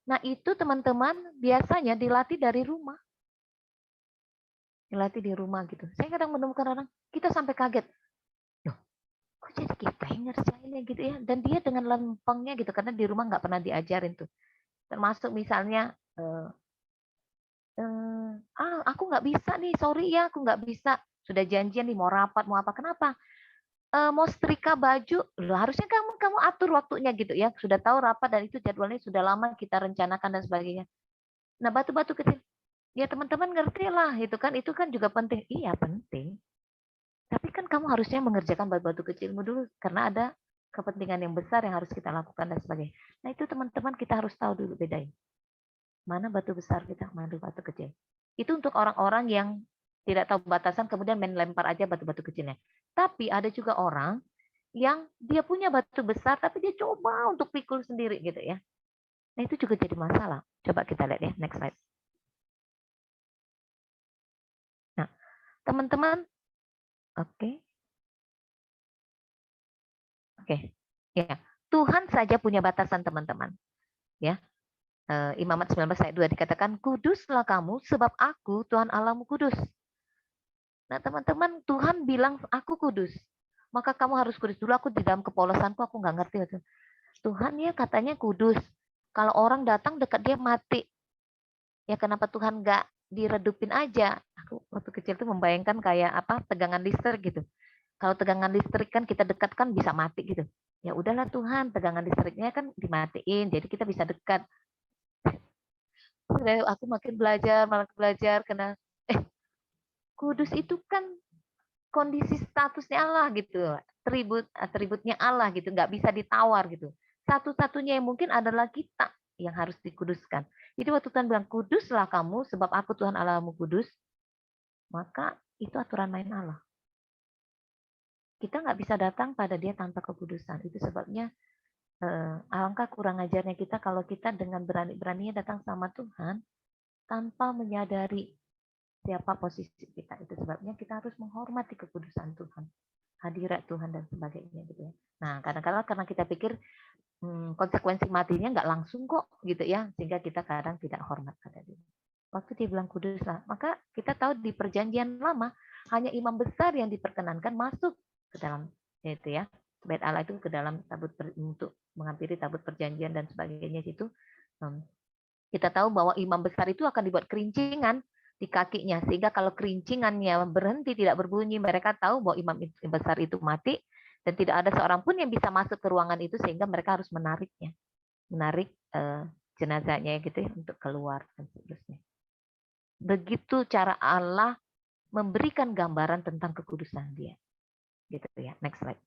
Nah, itu teman-teman biasanya dilatih dari rumah. Dilatih di rumah gitu. Saya kadang menemukan orang, kita sampai kaget. Loh, kok jadi kita yang ngerjainnya gitu ya? Dan dia dengan lempengnya gitu, karena di rumah nggak pernah diajarin tuh. Termasuk misalnya, aku nggak bisa nih, sorry ya, aku nggak bisa. Sudah janjian nih mau rapat, mau apa? Kenapa? Mau setrika baju, loh harusnya kamu atur waktunya gitu ya. Sudah tahu rapat dan itu jadwalnya sudah lama kita rencanakan dan sebagainya. Nah batu-batu kecil, ya teman-teman ngerti lah, itu kan juga penting. Iya penting. Tapi kan kamu harusnya mengerjakan batu-batu kecilmu dulu karena ada kepentingan yang besar yang harus kita lakukan dan sebagainya. Nah itu teman-teman kita harus tahu dulu bedain. Mana batu besar kita, mana batu kecil. Itu untuk orang-orang yang tidak tahu batasan kemudian main lempar aja batu-batu kecilnya. Tapi ada juga orang yang dia punya batu besar tapi dia coba untuk pikul sendiri gitu ya. Nah itu juga jadi masalah. Coba kita lihat ya, next slide. Nah, teman-teman, oke. Ya, Tuhan saja punya batasan teman-teman. Ya, Imamat 19 ayat 2 dikatakan, kuduslah kamu sebab aku Tuhan Allahmu kudus. Nah teman-teman, Tuhan bilang aku kudus. Maka kamu harus kudus dulu. Aku di dalam kepolosanku aku nggak ngerti. Tuhan ya katanya kudus. Kalau orang datang dekat dia mati. Ya kenapa Tuhan nggak diredupin aja? Aku waktu kecil tuh membayangkan kayak apa tegangan listrik gitu. Kalau tegangan listrik kan kita dekat kan bisa mati gitu. Ya udahlah Tuhan, tegangan listriknya kan dimatiin, jadi kita bisa dekat. Aku makin belajar karena kudus itu kan kondisi statusnya Allah gitu, atributnya Allah gitu, nggak bisa ditawar gitu. Satu-satunya yang mungkin adalah kita yang harus dikuduskan. Jadi waktu Tuhan bilang, kuduslah kamu sebab aku Tuhan Allahmu kudus, maka itu aturan main Allah. Kita nggak bisa datang pada dia tanpa kekudusan. Itu sebabnya alangkah kurang ajarnya kita kalau kita dengan berani-beraninya datang sama Tuhan tanpa menyadari siapa posisi kita. Itu sebabnya kita harus menghormati kekudusan Tuhan, hadirat Tuhan dan sebagainya gitu ya. Nah, kadang-kadang karena kita pikir konsekuensi matinya nggak langsung kok gitu ya, sehingga kita kadang tidak hormat pada dia. Waktu dia bilang kuduslah, maka kita tahu di perjanjian lama hanya imam besar yang diperkenankan masuk ke dalam itu ya, bait Allah itu ke dalam tabut untuk menghampiri tabut perjanjian dan sebagainya itu. Kita tahu bahwa imam besar itu akan dibuat kerincingan di kakinya, sehingga kalau kerincingannya berhenti tidak berbunyi, mereka tahu bahwa imam besar itu mati. Dan tidak ada seorang pun yang bisa masuk ke ruangan itu, sehingga mereka harus menarik jenazahnya gitu ya, untuk keluar dan seterusnya. Begitu cara Allah memberikan gambaran tentang kekudusan dia. Gitu ya. Next slide.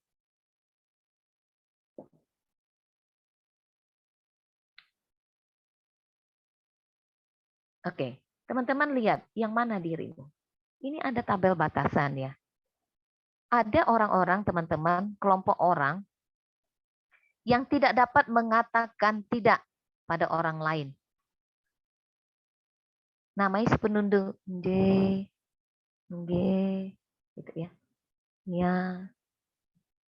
Oke, teman-teman lihat yang mana dirimu. Ini ada tabel batasan ya. Ada orang-orang, teman-teman, kelompok orang yang tidak dapat mengatakan tidak pada orang lain. Namanya si penunduk, gitu ya. Ya,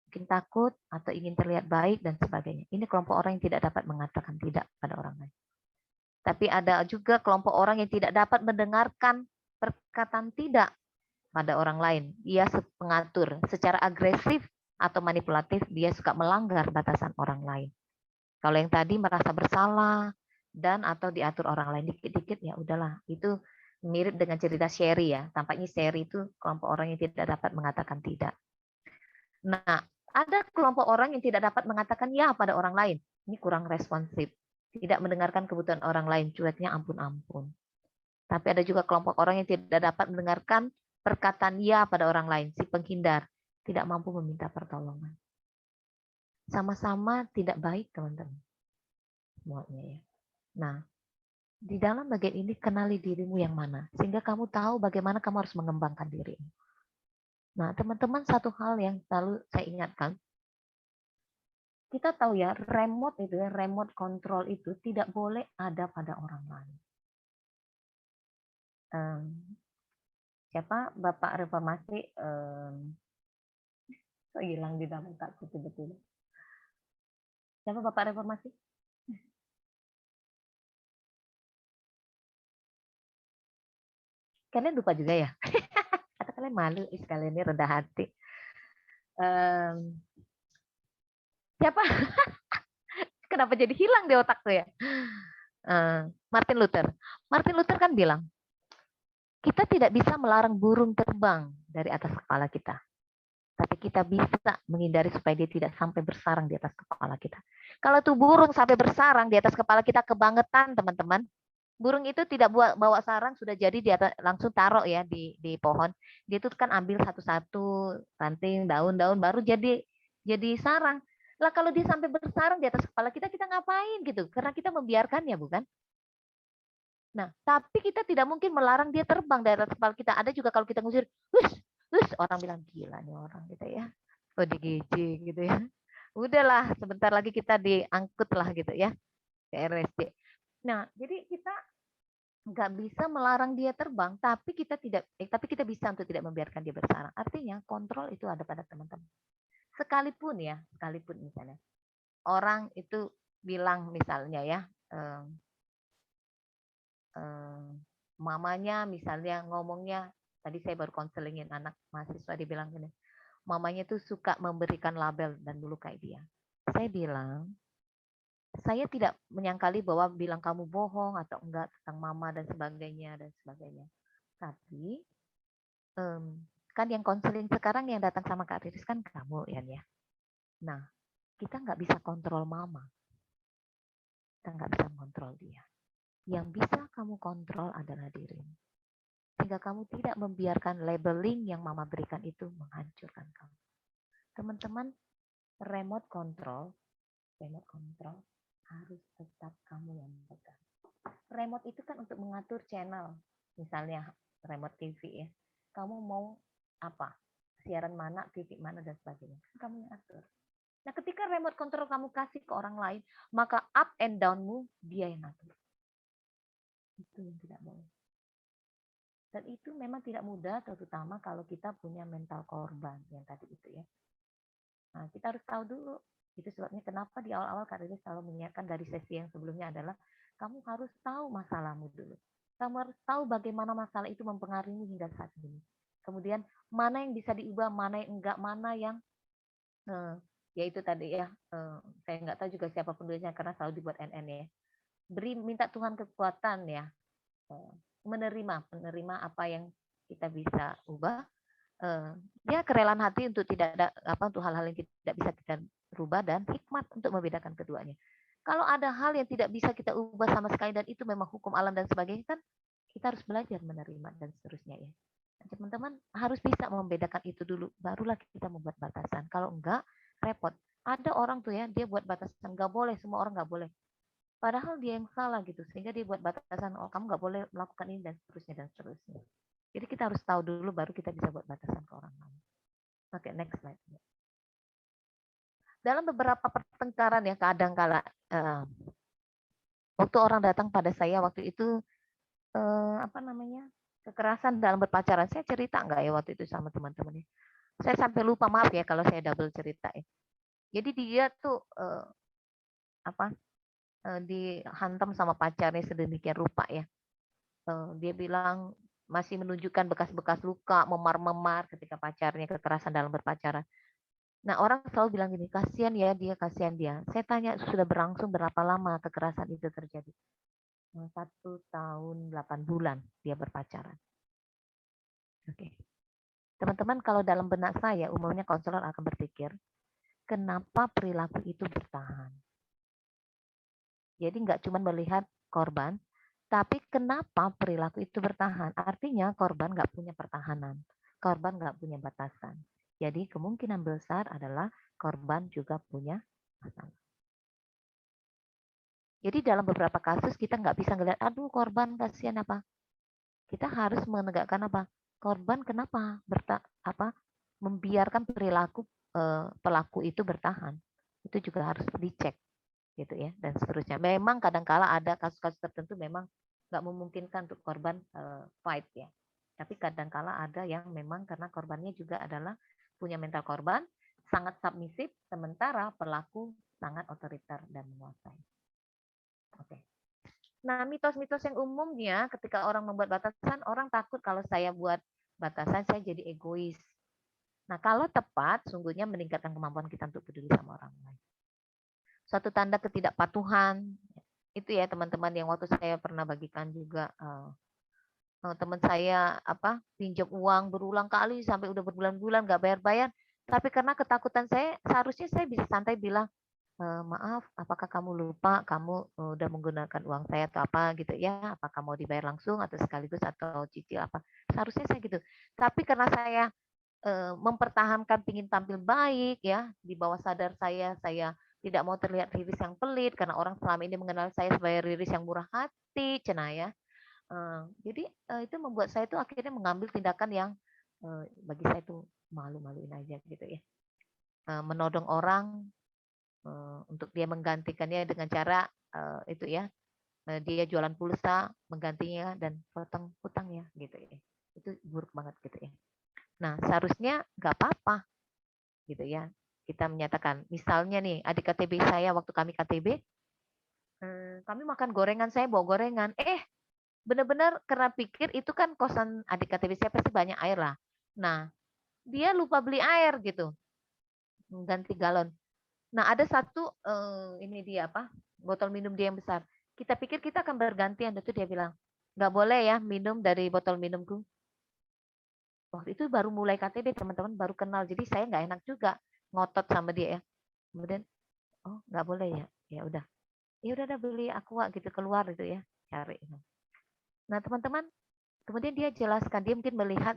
mungkin takut atau ingin terlihat baik dan sebagainya. Ini kelompok orang yang tidak dapat mengatakan tidak pada orang lain. Tapi ada juga kelompok orang yang tidak dapat mendengarkan perkataan tidak pada orang lain. Dia pengatur secara agresif atau manipulatif, dia suka melanggar batasan orang lain. Kalau yang tadi merasa bersalah dan atau diatur orang lain dikit-dikit, ya udahlah. Itu mirip dengan cerita Sherry ya. Tampaknya Sherry itu kelompok orang yang tidak dapat mengatakan tidak. Nah, ada kelompok orang yang tidak dapat mengatakan ya pada orang lain. Ini kurang responsif. Tidak mendengarkan kebutuhan orang lain, cueknya ampun-ampun. Tapi ada juga kelompok orang yang tidak dapat mendengarkan perkataan ya pada orang lain, si penghindar, tidak mampu meminta pertolongan. Sama-sama tidak baik, teman-teman. Semuanya ya. Nah, di dalam bagian ini kenali dirimu yang mana, sehingga kamu tahu bagaimana kamu harus mengembangkan dirimu. Nah, teman-teman, satu hal yang selalu saya ingatkan, kita tahu ya, remote itu ya, remote control itu tidak boleh ada pada orang lain. Siapa Bapak Reformasi? Hilang di dalam otakku tiba-tiba. Siapa Bapak Reformasi? Kalian lupa juga ya? Atau kalian malu? Kalian ini rendah hati. Siapa? Kenapa jadi hilang di otakku ya? Martin Luther. Martin Luther kan bilang, kita tidak bisa melarang burung terbang dari atas kepala kita. Tapi kita bisa menghindari supaya dia tidak sampai bersarang di atas kepala kita. Kalau tuh burung sampai bersarang di atas kepala kita, kebangetan teman-teman. Burung itu tidak bawa sarang, sudah jadi di atas, langsung taruh ya di pohon. Dia itu kan ambil satu-satu ranting, daun-daun, baru jadi sarang. Lah kalau dia sampai bersarang di atas kepala kita, kita ngapain gitu? Karena kita membiarkannya, bukan? Nah, tapi kita tidak mungkin melarang dia terbang dari atas kepala kita. Ada juga kalau kita ngusir, orang bilang gila nih orang gitu ya. Oh, digigit gitu ya. Udahlah, sebentar lagi kita diangkut lah gitu ya ke RSJ. Nah, jadi kita nggak bisa melarang dia terbang, tapi kita bisa untuk tidak membiarkan dia bersarang. Artinya kontrol itu ada pada teman-teman. Sekalipun misalnya orang itu bilang misalnya ya, mamanya misalnya ngomongnya, tadi saya baru konselingin anak mahasiswa, dia bilang gini, mamanya tuh suka memberikan label dan melukai dia. Saya bilang, saya tidak menyangkali bahwa bilang kamu bohong atau enggak tentang mama dan sebagainya. Tapi kan yang konseling sekarang yang datang sama Kak Riris kan kamu ya. Nah, kita nggak bisa kontrol mama. Kita nggak bisa kontrol dia. Yang bisa kamu kontrol adalah dirimu. Sehingga kamu tidak membiarkan labeling yang mama berikan itu menghancurkan kamu. Teman-teman, remote control harus tetap kamu yang pegang. Remote itu kan untuk mengatur channel, misalnya remote TV ya. Kamu mau apa? Siaran mana, TV mana dan sebagainya. Kamu yang atur. Nah, ketika remote control kamu kasih ke orang lain, maka up and down-mu dia yang atur. Itu yang tidak boleh. Dan itu memang tidak mudah, terutama kalau kita punya mental korban yang tadi itu ya. Nah, kita harus tahu dulu. Itu sebabnya kenapa di awal-awal Kak Riris selalu mengingatkan dari sesi yang sebelumnya adalah kamu harus tahu masalahmu dulu. Kamu harus tahu bagaimana masalah itu mempengaruhimu hingga saat ini. Kemudian mana yang bisa diubah, mana yang enggak, mana yang ya itu tadi ya. Saya nggak tahu juga siapa penulisnya karena selalu dibuat NN ya. Minta Tuhan kekuatan ya. Menerima apa yang kita bisa ubah, ya kerelaan hati untuk tidak ada untuk hal-hal yang tidak bisa kita rubah dan hikmat untuk membedakan keduanya. Kalau ada hal yang tidak bisa kita ubah sama sekali dan itu memang hukum alam dan sebagainya, kan kita harus belajar menerima dan seterusnya ya. Teman-teman harus bisa membedakan itu dulu, barulah kita membuat batasan. Kalau enggak, repot. Ada orang tuh ya, dia buat batasan, nggak boleh, semua orang nggak boleh. Padahal dia yang salah gitu, sehingga dia buat batasan, oh kamu nggak boleh melakukan ini dan seterusnya dan seterusnya. Jadi kita harus tahu dulu, baru kita bisa buat batasan ke orang lain. Oke, next slide. Dalam beberapa pertengkaran ya, kadang-kala waktu orang datang pada saya waktu itu kekerasan dalam berpacaran, saya cerita nggak ya waktu itu sama teman-temannya? Saya sampai lupa, maaf ya kalau saya double cerita ya. Jadi dia tuh dihantam sama pacarnya sedemikian rupa ya. Dia bilang masih menunjukkan bekas-bekas luka, memar-memar ketika pacarnya kekerasan dalam berpacaran. Nah, orang selalu bilang gini, kasihan ya dia, kasihan dia. Saya tanya, sudah berlangsung berapa lama kekerasan itu terjadi? 1 tahun 8 bulan dia berpacaran. Oke. Teman-teman, kalau dalam benak saya, umumnya konselor akan berpikir, kenapa perilaku itu bertahan? Jadi nggak cuma melihat korban, tapi kenapa perilaku itu bertahan? Artinya korban nggak punya pertahanan, korban nggak punya batasan. Jadi kemungkinan besar adalah korban juga punya masalah. Jadi dalam beberapa kasus kita nggak bisa ngelihat, aduh korban kasihan apa. Kita harus menegakkan apa? Korban kenapa membiarkan perilaku pelaku itu bertahan. Itu juga harus dicek. Gitu ya, dan seterusnya. Memang kadangkala ada kasus-kasus tertentu memang nggak memungkinkan untuk korban fight ya. Tapi kadangkala ada yang memang karena korbannya juga adalah punya mental korban, sangat submisif, sementara pelaku sangat otoriter dan menguasai. Oke. Nah, mitos-mitos yang umumnya ketika orang membuat batasan, orang takut kalau saya buat batasan saya jadi egois. Nah, kalau tepat, sungguhnya meningkatkan kemampuan kita untuk peduli sama orang lain. Suatu tanda ketidakpatuhan itu ya teman-teman, yang waktu saya pernah bagikan juga teman saya pinjam uang berulang kali sampai udah berbulan-bulan nggak bayar-bayar, tapi karena ketakutan saya, seharusnya saya bisa santai bilang maaf, apakah kamu lupa kamu udah menggunakan uang saya atau apa gitu ya, apakah mau dibayar langsung atau sekaligus atau cicil apa, seharusnya saya gitu. Tapi karena saya mempertahankan pingin tampil baik ya, di bawah sadar saya tidak mau terlihat Riris yang pelit karena orang selama ini mengenal saya sebagai Riris yang murah hati, cenah ya. Jadi itu membuat saya itu akhirnya mengambil tindakan yang bagi saya itu malu-maluin aja gitu ya. Menodong orang untuk dia menggantikannya dengan cara itu ya, dia jualan pulsa menggantinya dan potong hutangnya gitu ya. Itu buruk banget gitu ya. Nah, seharusnya nggak apa-apa gitu ya. Kita menyatakan, misalnya nih adik KTB saya waktu kami KTB, kami makan gorengan, saya bawa gorengan, benar-benar karena pikir itu kan kosan adik KTB saya pasti banyak air lah. Nah, dia lupa beli air gitu, ganti galon. Nah, ada satu ini dia botol minum dia yang besar. Kita pikir kita akan bergantian, itu dia bilang nggak boleh ya minum dari botol minumku. Waktu itu baru mulai KTB teman-teman, baru kenal, jadi saya nggak enak juga ngotot sama dia ya. Kemudian oh nggak boleh ya, ya udah beli aqua gitu, keluar gitu ya, cari. Nah teman-teman, kemudian dia jelaskan, dia mungkin melihat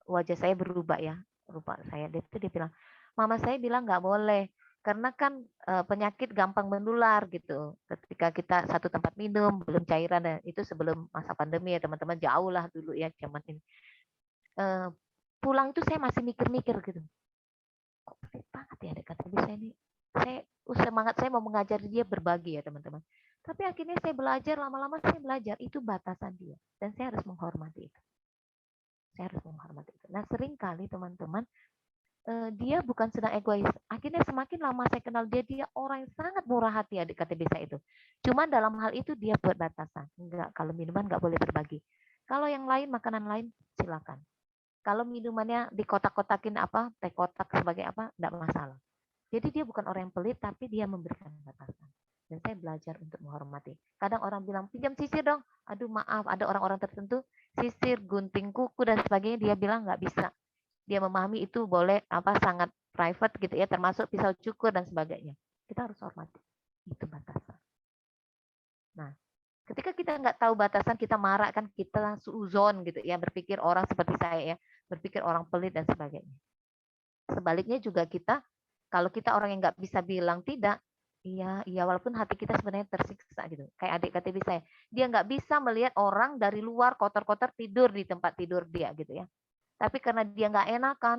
wajah saya berubah ya, rupa saya, dia bilang, mama saya bilang nggak boleh Karena kan penyakit gampang menular gitu. Ketika kita satu tempat minum, belum cairan, dan itu sebelum masa pandemi ya teman-teman, jauh lah dulu ya zaman ini. Pulang itu saya masih mikir-mikir gitu. Kok pelit banget ya kata bisa ini. Semangat saya mau mengajari dia berbagi ya teman-teman. Tapi akhirnya saya belajar, lama-lama saya belajar itu batasan dia. Dan saya harus menghormati itu. Saya harus menghormati itu. Nah seringkali teman-teman, dia bukan sedang egois. Akhirnya semakin lama saya kenal dia, dia orang yang sangat murah hati adik KTB saya itu. Cuman dalam hal itu dia buat batasan. Enggak, kalau minuman enggak boleh berbagi. Kalau yang lain, makanan lain, silakan. Kalau minumannya dikotak-kotakin apa, teh kotak sebagai apa, enggak masalah. Jadi dia bukan orang yang pelit, tapi dia memberikan batasan. Dan saya belajar untuk menghormati. Kadang orang bilang, pinjam sisir dong. Aduh maaf, ada orang-orang tertentu, sisir, gunting kuku, dan sebagainya, dia bilang nggak bisa. Dia memahami itu boleh apa sangat private gitu ya, termasuk pisau cukur dan sebagainya. Kita harus hormati. Itu batasan. Nah, ketika kita nggak tahu batasan, kita marah kan, kita langsung uzon gitu ya, berpikir orang seperti saya ya, berpikir orang pelit dan sebagainya. Sebaliknya juga kita, kalau kita orang yang nggak bisa bilang tidak, iya walaupun hati kita sebenarnya tersiksa gitu. Kayak adik KTB saya, dia nggak bisa melihat orang dari luar kotor-kotor tidur di tempat tidur dia gitu ya. Tapi karena dia nggak enakan,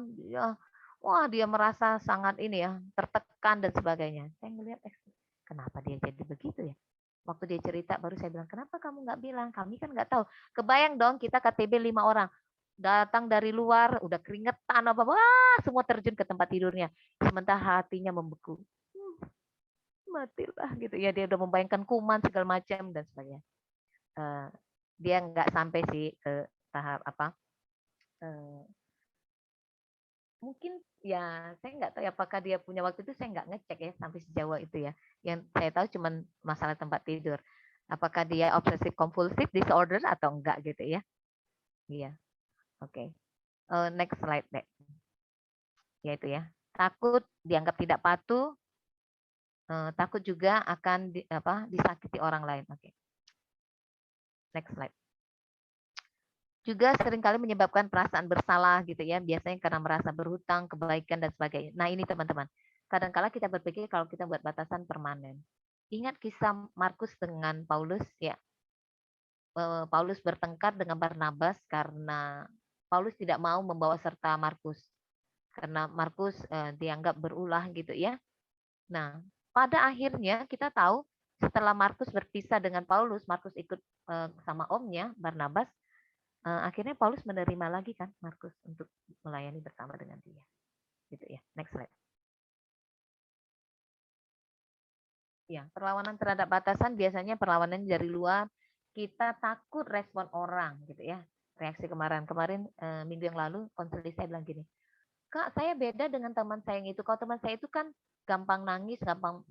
dia merasa sangat ini ya, tertekan dan sebagainya. Saya ngelihat, kenapa dia jadi begitu ya? Waktu dia cerita, baru saya bilang, kenapa kamu nggak bilang? Kami kan nggak tahu. Kebayang dong, kita KTB 5 orang. Datang dari luar, udah keringetan, semua terjun ke tempat tidurnya. Sementara hatinya membeku. Matilah gitu ya, dia udah membayangkan kuman segala macam dan sebagainya. Dia nggak sampai sih ke tahap apa, mungkin ya saya nggak tahu apakah dia punya waktu itu, saya nggak ngecek ya sampai sejauh itu ya. Yang saya tahu cuman masalah tempat tidur. Apakah dia obsesif kompulsif disorder atau enggak gitu ya. Iya. Oke. Next slide deh. Ya itu ya. Takut dianggap tidak patuh. Takut juga akan disakiti orang lain. Oke. Next slide. Juga seringkali menyebabkan perasaan bersalah gitu ya, biasanya karena merasa berhutang, kebaikan dan sebagainya. Nah ini teman-teman, kadang-kala kita berpikir kalau kita buat batasan permanen. Ingat kisah Markus dengan Paulus ya. Paulus bertengkar dengan Barnabas karena Paulus tidak mau membawa serta Markus. Karena Markus dianggap berulah gitu ya. Nah, pada akhirnya kita tahu setelah Markus berpisah dengan Paulus, Markus ikut sama omnya Barnabas. Akhirnya Paulus menerima lagi kan Markus untuk melayani bersama dengan dia. Gitu ya. Next slide. Ya, perlawanan terhadap batasan biasanya perlawanan dari luar. Kita takut respon orang gitu ya. Reaksi kemarin minggu yang lalu konseling saya bilang gini, Kak, saya beda dengan teman saya yang itu. Kalau teman saya itu kan gampang nangis, gampang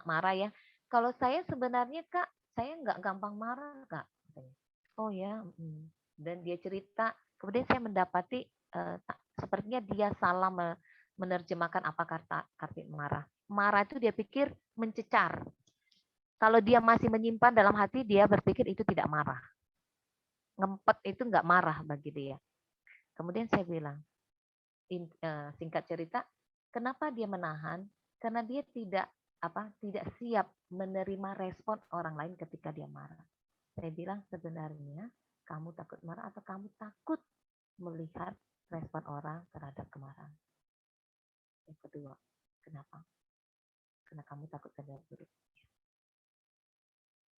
marah ya. Kalau saya sebenarnya Kak, saya nggak gampang marah Kak. Oh ya. Dan dia cerita, kemudian saya mendapati sepertinya dia salah menerjemahkan apa kata marah. Marah itu dia pikir mencecar. Kalau dia masih menyimpan dalam hati, dia berpikir itu tidak marah. Ngempet itu nggak marah bagi dia. Kemudian saya bilang, singkat cerita, kenapa dia menahan? Karena dia tidak siap menerima respon orang lain ketika dia marah. Saya bilang sebenarnya kamu takut marah atau kamu takut melihat respon orang terhadap kemarahan? Yang kedua, kenapa? Karena kamu takut terlihat buruk.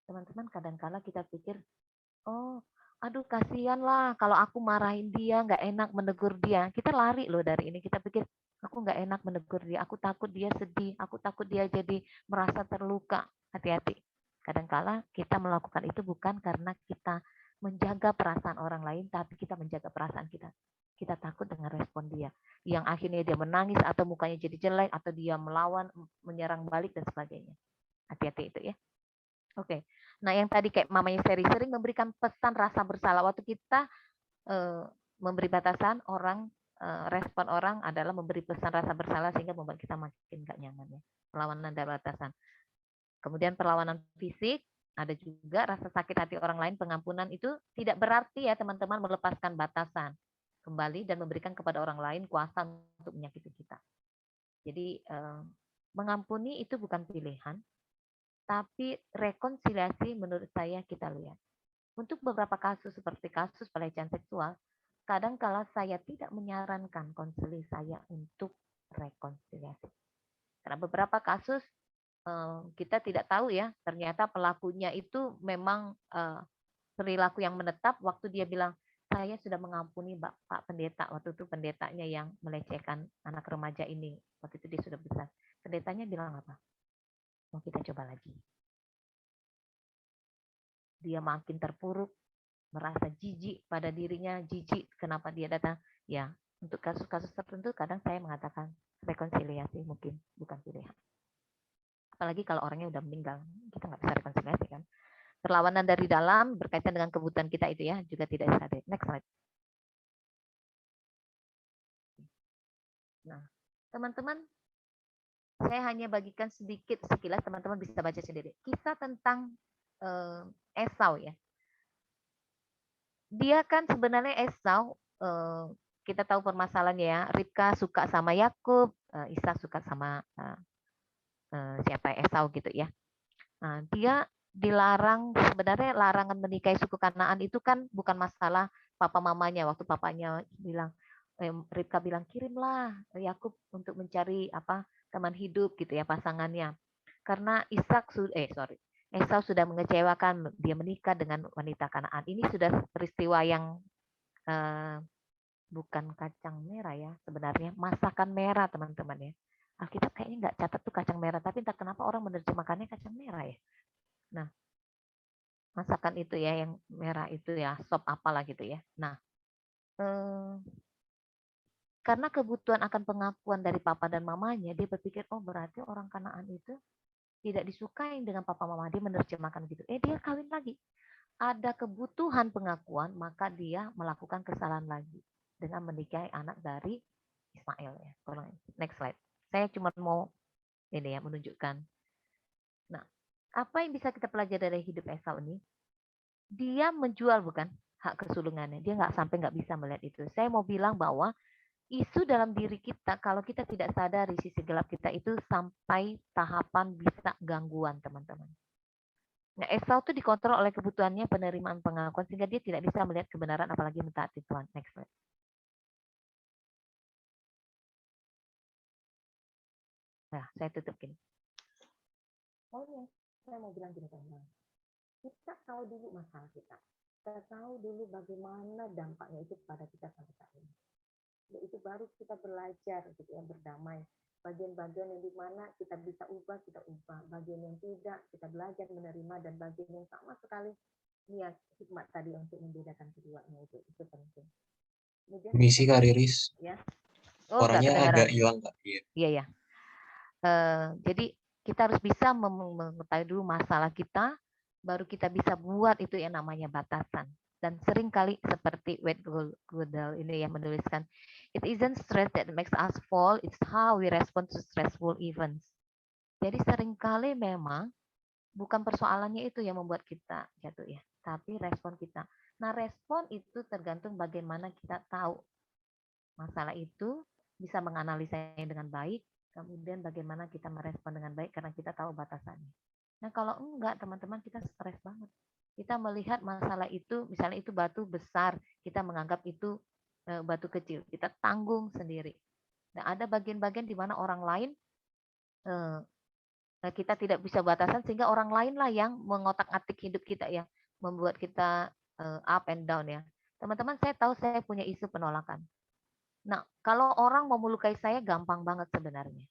Teman-teman, kadang-kala kita pikir, oh, aduh kasihan lah kalau aku marahin dia, nggak enak menegur dia. Kita lari loh dari ini, kita pikir, aku nggak enak menegur dia, aku takut dia sedih, aku takut dia jadi merasa terluka. Hati-hati. Kadang-kala kita melakukan itu bukan karena kita menjaga perasaan orang lain, tapi kita menjaga perasaan kita. Kita takut dengan respon dia. Yang akhirnya dia menangis atau mukanya jadi jelek, atau dia melawan, menyerang balik, dan sebagainya. Hati-hati itu ya. Oke. Nah yang tadi kayak mamanya sering memberikan pesan rasa bersalah. Waktu kita memberi batasan, respon orang adalah memberi pesan rasa bersalah sehingga membuat kita makin gak nyaman ya. Perlawanan dari batasan. Kemudian perlawanan fisik, ada juga rasa sakit hati orang lain, pengampunan itu tidak berarti ya teman-teman melepaskan batasan kembali dan memberikan kepada orang lain kuasa untuk menyakiti kita. Jadi Mengampuni itu bukan pilihan, tapi rekonsiliasi menurut saya kita lihat. Untuk beberapa kasus seperti kasus pelecehan seksual, kadang kala saya tidak menyarankan konseling saya untuk rekonsiliasi. Karena beberapa kasus kita tidak tahu ya, ternyata pelakunya itu memang perilaku yang menetap waktu dia bilang, saya sudah mengampuni Pak Pendeta. Waktu itu pendetanya yang melecehkan anak remaja ini. Waktu itu dia sudah besar. Pendetanya bilang apa? Mau kita coba lagi. Dia makin terpuruk, merasa jijik pada dirinya, jijik kenapa dia datang. Ya, untuk kasus-kasus tertentu kadang saya mengatakan rekonsiliasi mungkin bukan pilihan. Apalagi kalau orangnya udah meninggal, kita nggak bisa rekonsiliasi kan. Perlawanan dari dalam berkaitan dengan kebutuhan kita itu ya, juga tidak bisa hadir. Next slide. Nah, teman-teman, saya hanya bagikan sedikit sekilas, teman-teman bisa baca sendiri. Kisah tentang Esau ya. Dia kan sebenarnya Esau, kita tahu permasalahannya ya. Ribka suka sama Yakub, Ishak suka sama siapa Esau gitu ya. Nah, dia dilarang, sebenarnya larangan menikahi suku Kanaan itu kan bukan masalah papa mamanya. Waktu papanya bilang, Ribka bilang kirimlah Yakub untuk mencari teman hidup gitu ya, pasangannya. Karena Esau sudah mengecewakan, dia menikah dengan wanita Kanaan. Ini sudah peristiwa yang bukan kacang merah ya, sebenarnya masakan merah teman-teman ya. Alkitab kayaknya nggak catat tuh kacang merah, tapi entah kenapa orang menerjemahkannya kacang merah ya. Nah, masakan itu ya yang merah itu ya, sop apalah gitu ya. Nah, karena kebutuhan akan pengakuan dari papa dan mamanya, dia berpikir, oh berarti orang Kanaan itu tidak disukai dengan papa mama. Dia menerjemahkan gitu. Dia kawin lagi. Ada kebutuhan pengakuan, maka dia melakukan kesalahan lagi dengan menikahi anak dari Ismail ya. Next slide. Saya cuma mau ini ya menunjukkan. Nah, apa yang bisa kita pelajari dari hidup Esau ini? Dia menjual bukan hak kesulungannya. Dia nggak bisa melihat itu. Saya mau bilang bahwa isu dalam diri kita, kalau kita tidak sadari sisi gelap kita itu sampai tahapan bisa gangguan, teman-teman. Nah, Esau itu dikontrol oleh kebutuhannya penerimaan pengakuan sehingga dia tidak bisa melihat kebenaran apalagi mentaati Tuhan. Next slide. Nah, saya tutup gini. Oh ya, saya mau bilang gini teman-teman. Kita tahu dulu masalah kita. Kita tahu dulu bagaimana dampaknya itu pada kita sampai saat ini. Itu baru kita belajar gitu ya, berdamai. Bagian-bagian yang dimana kita bisa ubah, kita ubah. Bagian yang tidak, kita belajar menerima. Dan bagian yang sama sekali, niat hikmat tadi untuk membedakan keduanya itu penting. Kemudian Misi Kak Riris. Ya. Suaranya agak hilang Kak. Iya ya. Jadi kita harus bisa mengetahui dulu masalah kita, baru kita bisa buat itu yang namanya batasan. Dan seringkali seperti Wade Goodell ini yang menuliskan, it isn't stress that makes us fall, it's how we respond to stressful events. Jadi seringkali memang bukan persoalannya itu yang membuat kita jatuh ya, tapi respon kita. Nah, respon itu tergantung bagaimana kita tahu masalah itu, bisa menganalisanya dengan baik, kemudian bagaimana kita merespon dengan baik karena kita tahu batasannya. Nah, kalau enggak, teman-teman, kita stres banget. Kita melihat masalah itu, misalnya itu batu besar, kita menganggap itu batu kecil, kita tanggung sendiri. Nah, ada bagian-bagian di mana orang lain kita tidak bisa batasan sehingga orang lain lah yang mengotak-atik hidup kita ya, membuat kita up and down ya. Teman-teman, saya tahu saya punya isu penolakan. Nah, kalau orang mau melukai saya gampang banget sebenarnya.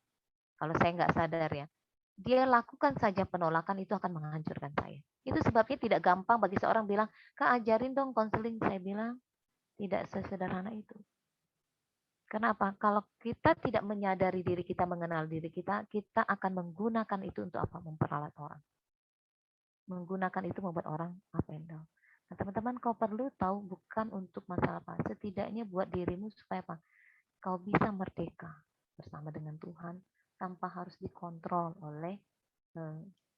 Kalau saya nggak sadar ya, dia lakukan saja penolakan itu akan menghancurkan saya. Itu sebabnya tidak gampang bagi seorang bilang, Kak ajarin dong konseling. Saya bilang, tidak sesederhana itu. Kenapa? Kalau kita tidak menyadari diri kita, mengenal diri kita, kita akan menggunakan itu untuk apa? Memperalat orang. Menggunakan itu membuat orang up and down. Nah, teman-teman, kau perlu tahu bukan untuk masalah apa. Setidaknya buat dirimu supaya apa? Kau bisa merdeka bersama dengan Tuhan tanpa harus dikontrol oleh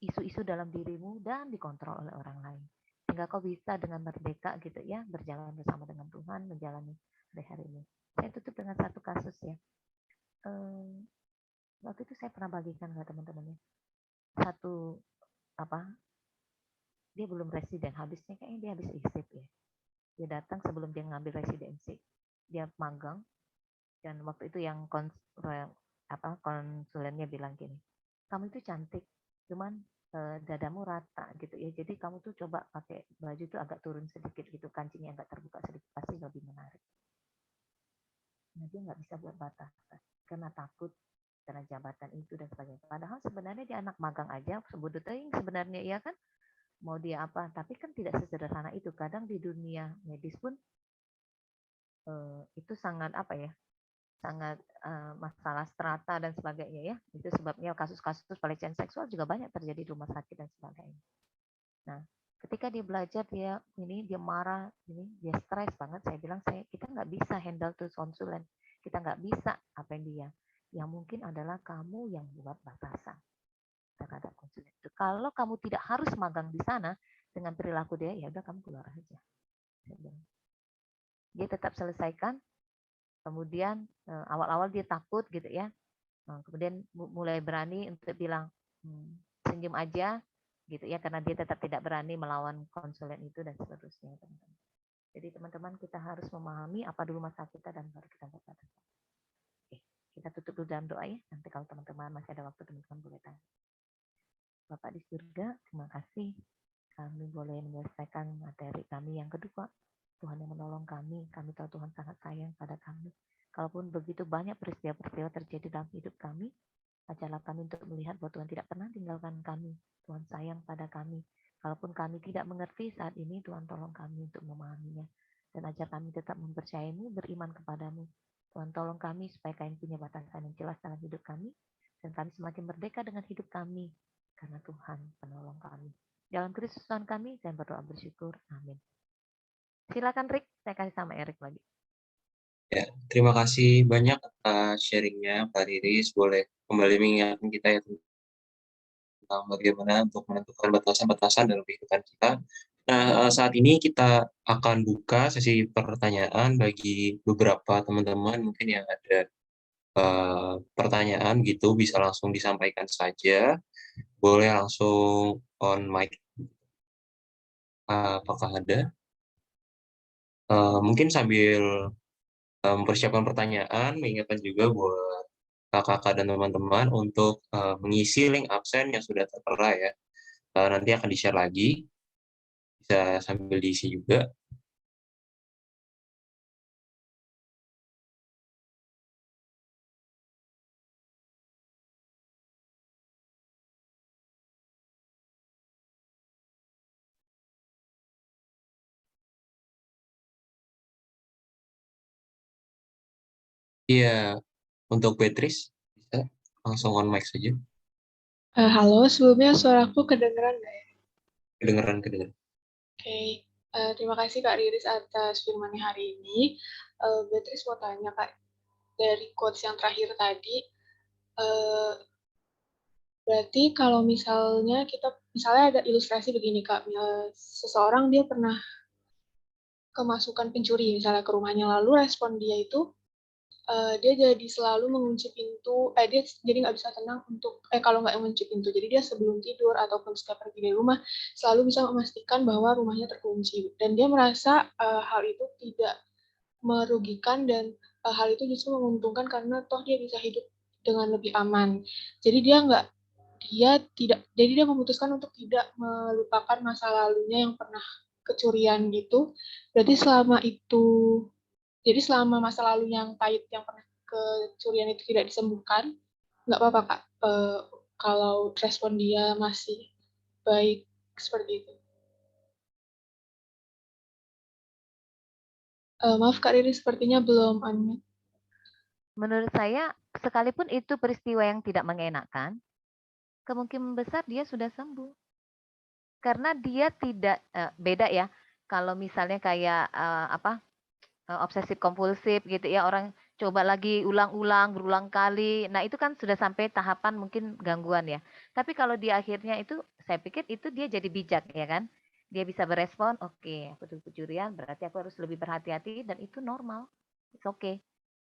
isu-isu dalam dirimu dan dikontrol oleh orang lain. Sehingga kau bisa dengan merdeka gitu ya, berjalan bersama dengan Tuhan, menjalani hari-hari ini. Saya tutup dengan satu kasus ya. Waktu itu saya pernah bagikan ke teman-temannya. Satu dia belum residen, habisnya kayaknya dia habis isip ya. Dia datang sebelum dia ngambil residensi. Dia magang dan waktu itu yang konsulennya bilang gini, kamu itu cantik, cuman dadamu rata gitu ya. Jadi kamu tuh coba pakai baju tuh agak turun sedikit gitu, kancingnya agak terbuka sedikit, pasti lebih menarik. Nah dia nggak bisa buat batasan karena takut karena jabatan itu dan sebagainya. Padahal sebenarnya dia anak magang aja, sebut sebenarnya iya kan, mau dia apa, tapi kan tidak sesederhana itu. Kadang di dunia medis pun itu sangat sangat masalah strata dan sebagainya ya. Itu sebabnya kasus-kasus pelecehan seksual juga banyak terjadi di rumah sakit dan sebagainya. Nah, ketika dia belajar dia marah, dia stres banget. Saya bilang kita nggak bisa handle tuh konsulen, kita nggak bisa apa yang mungkin adalah kamu yang buat batasan terhadap konsulen itu. Kalau kamu tidak harus magang di sana dengan perilaku dia, ya udah kamu keluar aja. Dia tetap selesaikan. Kemudian awal-awal dia takut gitu ya. Kemudian mulai berani untuk bilang senyum aja gitu ya, karena dia tetap tidak berani melawan konsulen itu dan seterusnya, teman-teman. Jadi teman-teman kita harus memahami apa dulu masalah kita dan baru kita berkata. Oke, kita tutup dulu dalam doa ya. Nanti kalau teman-teman masih ada waktu, teman-teman boleh tanya. Bapak di surga, terima kasih kami boleh menyelesaikan materi kami yang kedua. Tuhan yang menolong kami tahu Tuhan sangat sayang pada kami. Kalaupun begitu banyak peristiwa-peristiwa terjadi dalam hidup kami, ajarlah kami untuk melihat bahwa Tuhan tidak pernah tinggalkan kami. Tuhan sayang pada kami. Kalaupun kami tidak mengerti saat ini, Tuhan tolong kami untuk memahaminya. Dan ajar kami tetap mempercayai-Mu, beriman kepadamu. Tuhan tolong kami supaya kami punya batasan yang jelas dalam hidup kami. Dan kami semakin merdeka dengan hidup kami. Karena Tuhan penolong kami. Dalam Kristus Tuhan kami, saya berdoa bersyukur. Amin. Silakan Rick, saya kasih sama Erik lagi. Ya, terima kasih banyak atas sharingnya Pak Riris. Boleh kembali mengingatkan kita ya tentang bagaimana untuk menentukan batasan-batasan dalam kehidupan kita. Nah, saat ini kita akan buka sesi pertanyaan bagi beberapa teman-teman mungkin yang ada pertanyaan gitu, bisa langsung disampaikan saja. Boleh langsung on mic. Apakah ada? Mungkin sambil mempersiapkan pertanyaan, mengingatkan juga buat kakak-kakak dan teman-teman untuk mengisi link absen yang sudah tertera ya. Nanti akan di-share lagi, bisa sambil diisi juga. Iya, untuk Beatrice, bisa langsung on mic saja. Halo, sebelumnya suaraku kedengeran nggak ya? Kedengeran. Oke, terima kasih Kak Riris atas firman-Nya hari ini. Beatrice mau tanya Kak, dari quotes yang terakhir tadi, berarti kalau misalnya ada ilustrasi begini Kak, seseorang dia pernah kemasukan pencuri misalnya ke rumahnya, lalu respon dia itu dia jadi selalu mengunci pintu, dia jadi nggak bisa tenang kalau nggak mengunci pintu, jadi dia sebelum tidur ataupun setiap pergi dari rumah selalu bisa memastikan bahwa rumahnya terkunci, dan dia merasa hal itu tidak merugikan dan hal itu justru menguntungkan karena toh dia bisa hidup dengan lebih aman. Jadi dia memutuskan untuk tidak melupakan masa lalunya yang pernah kecurian gitu. Berarti selama masa lalu yang pahit yang pernah kecurian itu tidak disembuhkan, nggak apa-apa Kak, kalau respon dia masih baik seperti itu. Maaf Kak Riri, sepertinya belum unmute. Menurut saya, sekalipun itu peristiwa yang tidak mengenakan, kemungkinan besar dia sudah sembuh. Karena dia tidak beda ya. Kalau misalnya kayak obsesif kompulsif gitu ya, orang coba lagi ulang-ulang berulang kali. Nah, itu kan sudah sampai tahapan mungkin gangguan ya. Tapi kalau di akhirnya itu saya pikir itu dia jadi bijak ya kan. Dia bisa berespon, oke, aku tuh pencurian, berarti aku harus lebih berhati-hati dan itu normal. It's okay.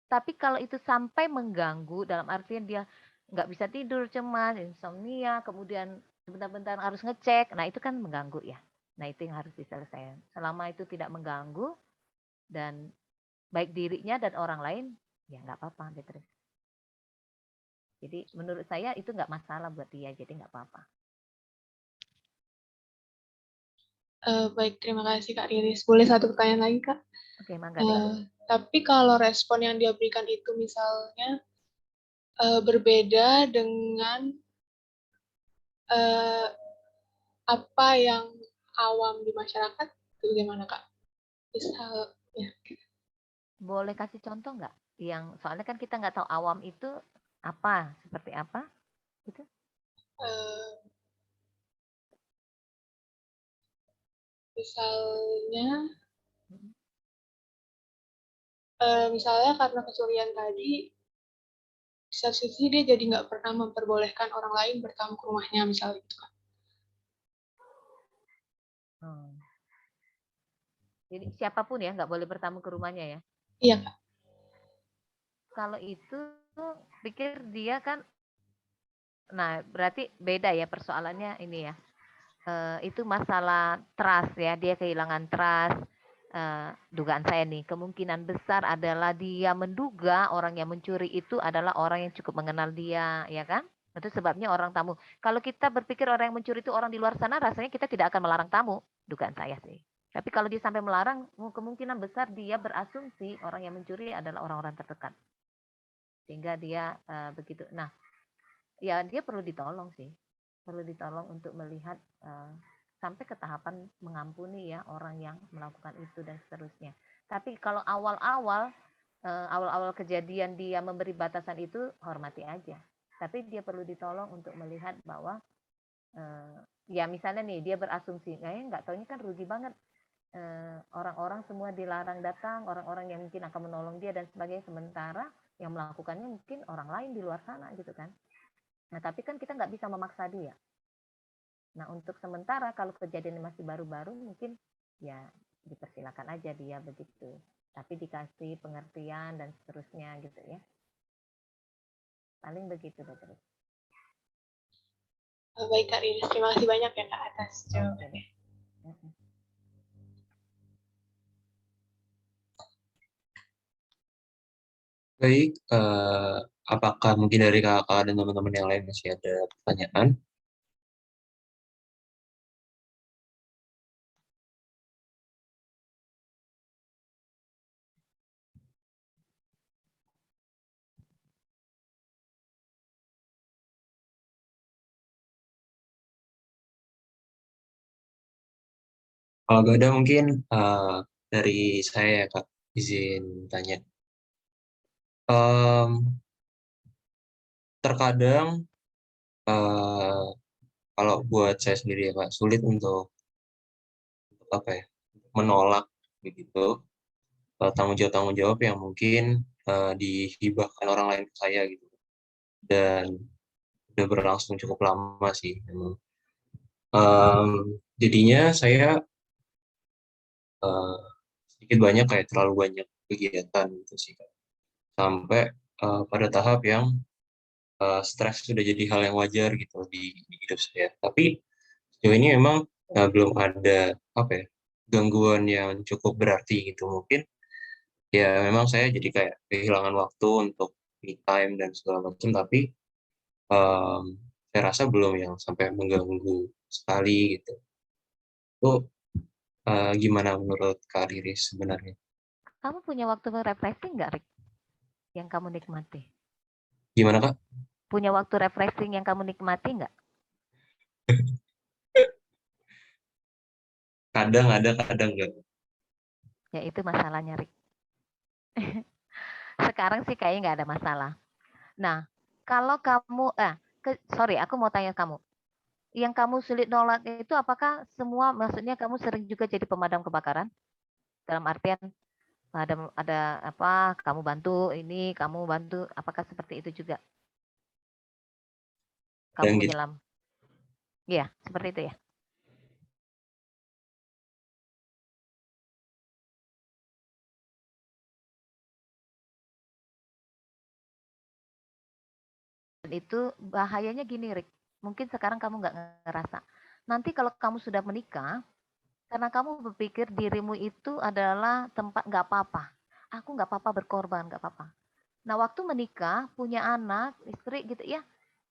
Tapi kalau itu sampai mengganggu dalam artian dia nggak bisa tidur, cemas, insomnia, kemudian sebentar-bentar harus ngecek. Nah, itu kan mengganggu ya. Nah, itu yang harus diselesaikan. Selama itu tidak mengganggu dan baik dirinya dan orang lain, ya nggak apa-apa, Beatrice. Jadi menurut saya itu nggak masalah buat dia, jadi nggak apa-apa. Baik, terima kasih Kak Riris. Boleh satu pertanyaan lagi, Kak? Oke, Mangga deh. Tapi kalau respon yang dia berikan itu misalnya berbeda dengan eh, apa yang awam di masyarakat, itu gimana Kak? Misal, ya. Boleh kasih contoh nggak? Yang soalnya kan kita nggak tahu awam itu apa, seperti apa, gitu. Eh, misalnya, misalnya karena kecurian tadi, di satu sisi dia jadi nggak pernah memperbolehkan orang lain bertamu ke rumahnya, misalnya gitu Kak. Hmm. Jadi siapapun ya nggak boleh bertamu ke rumahnya ya. Iya Kak. Kalau itu pikir dia kan, nah berarti beda ya persoalannya ini ya. Itu masalah trust ya, dia kehilangan trust. Dugaan saya nih, kemungkinan besar adalah dia menduga orang yang mencuri itu adalah orang yang cukup mengenal dia, ya kan? Itu sebabnya orang tamu. Kalau kita berpikir orang yang mencuri itu orang di luar sana, rasanya kita tidak akan melarang tamu, dugaan saya sih. Tapi kalau dia sampai melarang, kemungkinan besar dia berasumsi orang yang mencuri adalah orang-orang terdekat. Sehingga dia begitu. Nah, ya dia perlu ditolong sih. Perlu ditolong untuk melihat sampai ke tahapan mengampuni ya orang yang melakukan itu dan seterusnya. Tapi kalau awal-awal kejadian dia memberi batasan itu, hormati aja. Tapi dia perlu ditolong untuk melihat bahwa ya misalnya nih dia berasumsi, nggak taunya kan rugi banget. Orang-orang semua dilarang datang, orang-orang yang mungkin akan menolong dia dan sebagainya, sementara yang melakukannya mungkin orang lain di luar sana gitu kan. Nah, tapi kan kita nggak bisa memaksa dia. Nah, untuk sementara kalau kejadian masih baru-baru mungkin ya dipersilakan aja dia begitu. Tapi dikasih pengertian dan seterusnya gitu ya. Paling begitu, Dokter. Baik Kak Riris, terima kasih banyak ya Kak atas jawabannya. Baik, apakah mungkin dari kakak dan teman-teman yang lain masih ada pertanyaan? Kalau gak ada mungkin dari saya ya Kak, izin tanya. Terkadang eh, kalau buat saya sendiri ya Kak, sulit untuk apa ya, menolak begitu tanggung jawab yang mungkin dihibahkan orang lain ke saya gitu. Dan udah berlangsung cukup lama sih memang. Jadinya saya eh, sedikit banyak kayak terlalu banyak kegiatan gitu sih Kak. Sampai pada tahap yang stres sudah jadi hal yang wajar gitu di hidup saya. Tapi sejauh ini memang belum ada apa ya, gangguan yang cukup berarti gitu. Mungkin ya memang saya jadi kayak kehilangan waktu untuk me time dan segala macam, tapi em, saya rasa belum yang sampai mengganggu sekali gitu. Itu gimana menurut Kak Riris sebenarnya? Kamu punya waktu refreshing nggak, Rick? Yang kamu nikmati? Gimana Kak? Punya waktu refreshing yang kamu nikmati nggak? Kadang ada, kadang enggak. Ya itu masalahnya, Rick. Sekarang sih kayaknya nggak ada masalah. Nah, kalau kamu, sorry, aku mau tanya kamu. Yang kamu sulit nolak itu apakah semua, maksudnya kamu sering juga jadi pemadam kebakaran? Dalam artian ada apa, kamu bantu ini, kamu bantu, apakah seperti itu juga? Kamu Dan gitu. menyelam. Iya, seperti itu ya. itu bahayanya gini, Rick. Mungkin sekarang kamu nggak ngerasa. Nanti kalau kamu sudah menikah, karena kamu berpikir dirimu itu adalah tempat nggak apa-apa. Aku nggak apa-apa berkorban, nggak apa-apa. Nah, waktu menikah, punya anak, istri gitu ya.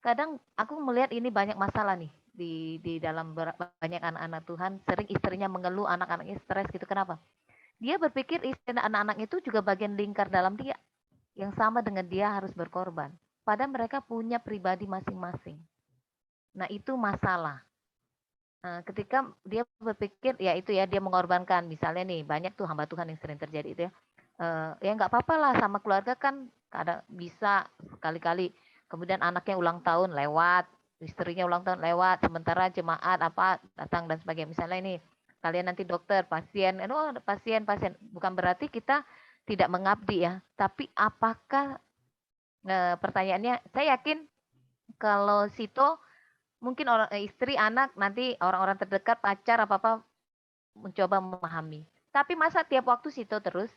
Kadang aku melihat ini banyak masalah nih di dalam banyak anak-anak Tuhan. Sering istrinya mengeluh, anak-anaknya stres gitu. Kenapa? Dia berpikir istri dan anak-anak itu juga bagian lingkar dalam dia. Yang sama dengan dia harus berkorban. Padahal mereka punya pribadi masing-masing. Nah, itu masalah. Nah, ketika dia berpikir ya itu ya dia mengorbankan misalnya nih banyak tuh hamba Tuhan yang sering terjadi itu ya ya nggak apa-apa lah sama keluarga kan kadang bisa sekali-kali kemudian anaknya ulang tahun lewat istrinya ulang tahun lewat sementara jemaat apa datang dan sebagainya misalnya ini kalian nanti dokter pasien pasien bukan berarti kita tidak mengabdi ya tapi apakah pertanyaannya saya yakin kalau Sito mungkin orang istri, anak, nanti orang-orang terdekat, pacar, apa-apa mencoba memahami. Tapi masa tiap waktu Sito terus,